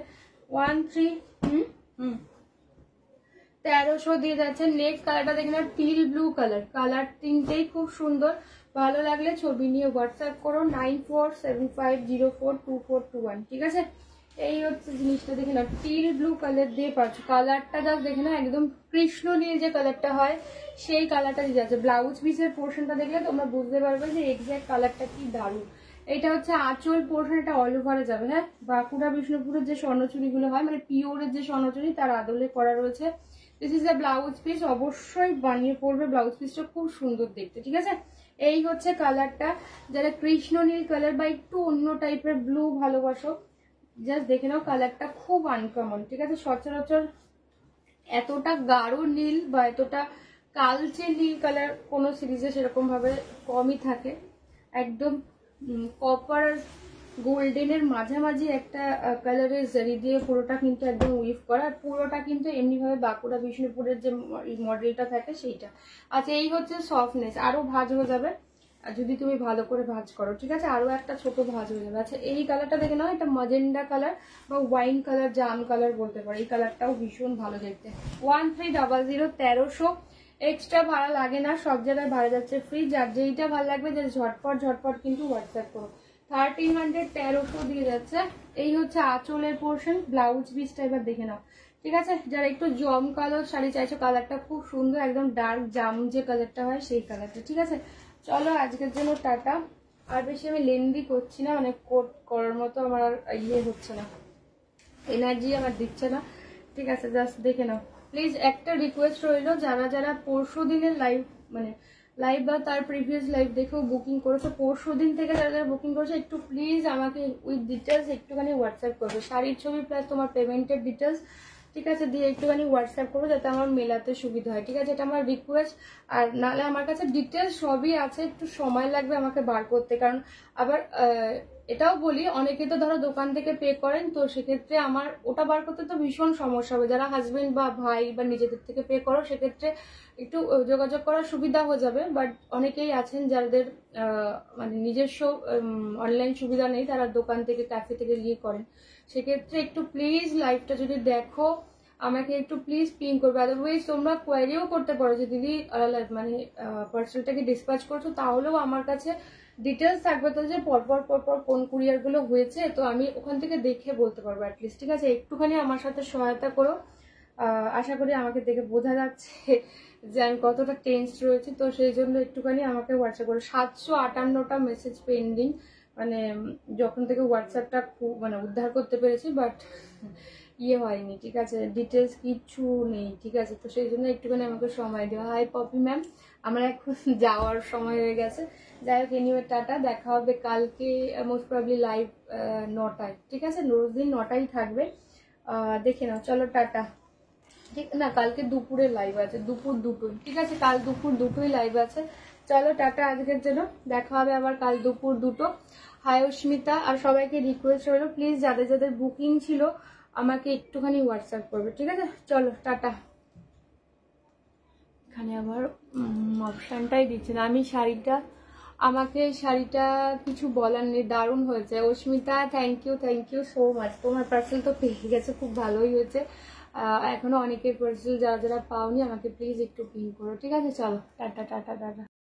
1300 দিয়ে যাচ্ছে। নেক্সট কালারটা দেখে না, টিল ব্লু কালার, কালার তিনটেই খুব সুন্দর, ভালো লাগলে ছবি নিয়ে হোয়াটসঅ্যাপ করো 9475042421, ঠিক আছে। এই হচ্ছে জিনিসটা, দেখে না, টিল ব্লু কালার দিয়ে পাচ্ছ, কালারটা যা দেখে না, একদম কৃষ্ণ নীল যে কালারটা হয় সেই কালারটা দিয়ে যাচ্ছে। ব্লাউজ পিসের পোর্শনটা দেখলে তোমরা বুঝতে পারবে যে এক্সাক্ট কালারটা কি দারুণ। এটা হচ্ছে আঁচল পোর্শন, এটা অল ওভারে যাবে, হ্যাঁ, বাঁকুড়া বিষ্ণুপুরের যে স্বর্ণচুরিগুলো হয়, মানে পিওরের যে স্বর্ণচুরি তার আদলে করা রয়েছে। This is the blouse piece, অবশ্যই বানিয়ে পড়বে, ব্লাউজ পিসটা খুব সুন্দর দেখতে, ঠিক আছে। এই হচ্ছে কালারটা, যারা কৃষ্ণ নীল কালার বা একটু অন্য টাইপের ব্লু ভালোবাসো, জাস্ট দেখে নাও, কালারটা খুব আনকমন, ঠিক আছে। সচরাচর এতটা গাঢ় নীল বা এতটা কালচে নীল কালার কোনো সিরিজে সেরকম ভাবে কমই থাকে, একদম কপার গোল্ডেনের মাঝামাঝি একটা কালারের জারি দিয়ে পুরোটা কিন্তু একদম উইভ করা, আর পুরোটা কিন্তু এমনিভাবে বাঁকুড়া বিষ্ণুপুরের যে মডেলটা থাকে সেইটা। আচ্ছা, এই হচ্ছে সফটনেস, আরো ভাঁজ হয়ে যাবে আর যদি তুমি ভালো করে ভাঁজ করো, ঠিক আছে, আরো একটা ছোট ভাঁজ হয়ে যাবে। আচ্ছা, এই কালারটা দেখে নাও, এটা মাজেন্ডা কালার বা ওয়াইন কালার, জাম কালার বলতে পারো, এই কালারটাও ভীষণ ভালো দেখতে। 1300, 1300 এক্সট্রা ভাড়া লাগে না, সব জায়গায় ভাড়া যাচ্ছে ফ্রি। যার যেইটা ভালো লাগবে যে ঝটপট ঝটপট কিন্তু হোয়াটসঅ্যাপ করো। 1300, 1300 দিয়ে যাচ্ছে। এই হচ্ছে আঁচলের পোর্শন, ব্লাউজ পিসটা এবার দেখে নাও, ঠিক আছে। যারা একটু জম কালার শাড়ি চাইছো, কালারটা খুব সুন্দর, একদম ডার্ক জাম যে কালারটা হয় সেই কালারটা, ঠিক আছে। চলো আজকের জন্য টাটা। আর বেশি আমি লেন্দি করছি না, মানে কোট করার মতো আমার আর ইয়ে হচ্ছে না, এনার্জি আমার দিচ্ছে না, ঠিক আছে। জাস্ট দেখে নাও প্লিজ। একটা রিকোয়েস্ট রইলো, যারা যারা পরশু দিনের লাইভ মানে লাইভ বা তার প্রিভিয়াস লাইভ দেখেও বুকিং করেছো, পরশু দিন থেকে যারা যারা বুকিং করেছো, একটু প্লিজ আমাকে উইথ ডিটেলস একটুখানি হোয়াটসঅ্যাপ করবে, শাড়ির ছবি প্লাস তোমার পেমেন্টের ডিটেলস, ঠিক আছে, দিয়ে একটুখানি হোয়াটসঅ্যাপ করবো যাতে আমার মেলাতে সুবিধা হয়, ঠিক আছে, এটা আমার রিকোয়েস্ট। আর নাহলে আমার কাছে ডিটেলস সবই আছে, একটু সময় লাগবে আমাকে বার করতে, কারণ আবার এটাও বলি, অনেকে তো ধরো দোকান থেকে পে করেন, তো সেক্ষেত্রে আমার ওটা বার করতে তো ভীষণ সমস্যা হবে। যারা হাজবেন্ড বা ভাই বা নিজেদের থেকে পে করো, সেক্ষেত্রে একটু যোগাযোগ করার সুবিধা হয়ে যাবে। বাট অনেকেই আছেন যাদের মানে নিজস্ব অনলাইন সুবিধা নেই, তারা দোকান থেকে ক্যাফে থেকে গিয়ে করেন, সেক্ষেত্রে একটু প্লিজ লাইভটা যদি দেখো আমাকে একটু প্লিজ পিং করবে। আদারওয়াইজ তোমরা কোয়ারিও করতে পারো যে দিদি মানে পার্সেলটাকে ডিসপ্যাচ করছো, তাহলেও আমার কাছে ডিটেলস থাকবে, তো যে পরপর পরপর কোন কুরিয়ার গুলো হয়েছে, তো আমি ওখান থেকে দেখে বলতে পারবো অ্যাটলিস্ট, ঠিক আছে। একটুখানি আমার সাথে সহায়তা করো, আশা করি আমাকে দেখে বোঝা যাচ্ছে যে আমি কতটা টেন্সড রয়েছি, তো সেই জন্য একটুখানি আমাকে হোয়াটসঅ্যাপ করো। 758টা মেসেজ পেন্ডিং, মানে যখন থেকে হোয়াটসঅ্যাপটা খুব মানে উদ্ধার করতে পেরেছি, বাট ইয়ে হয়নি, ঠিক আছে, ডিটেলস কিচ্ছু নেই, ঠিক আছে, তো সেই জন্য একটুখানি আমাকে সময় দেওয়া। হাই পপি ম্যাম, আমার এখন যাওয়ার সময় হয়ে গেছে। যাই হোক, এনিওয়ে টাটা, দেখা হবে কালকে মোস্ট প্রবলি লাইভ 9টায়, ঠিক আছে, রোজ দিন 9টায় থাকবে, দেখে নাও। চলো টাটা। ঠিক না, কালকে দুপুরে লাইভ আছে, দুপুর 2টোই, ঠিক আছে, কাল দুপুর 2টোই লাইভ আছে। চলো টাটা আজকের জন্য, দেখা হবে আবার কাল দুপুর 2টো। হাই অস্মিতা, আর সবাইকে রিকোয়েস্ট রইলো প্লিজ যাদের যাদের বুকিং ছিল আমাকে একটুখানি হোয়াটসঅ্যাপ করবে, ঠিক আছে। চলো টাটা। এখানে আবার অপশানটাই দিচ্ছে না, আমি আমাকে শাড়িটা কিছু বলার নেই, দারুণ হয়েছে অস্মিতা, থ্যাংক ইউ সো মাচ। তোমার পার্সেল তো পেয়ে গেছে, খুব ভালোই হয়েছে। এখনো অনেকের পার্সেল যারা যারা পাওনি আমাকে প্লিজ একটু পিং করো, ঠিক আছে। চলো টাটা টাটা টাটা।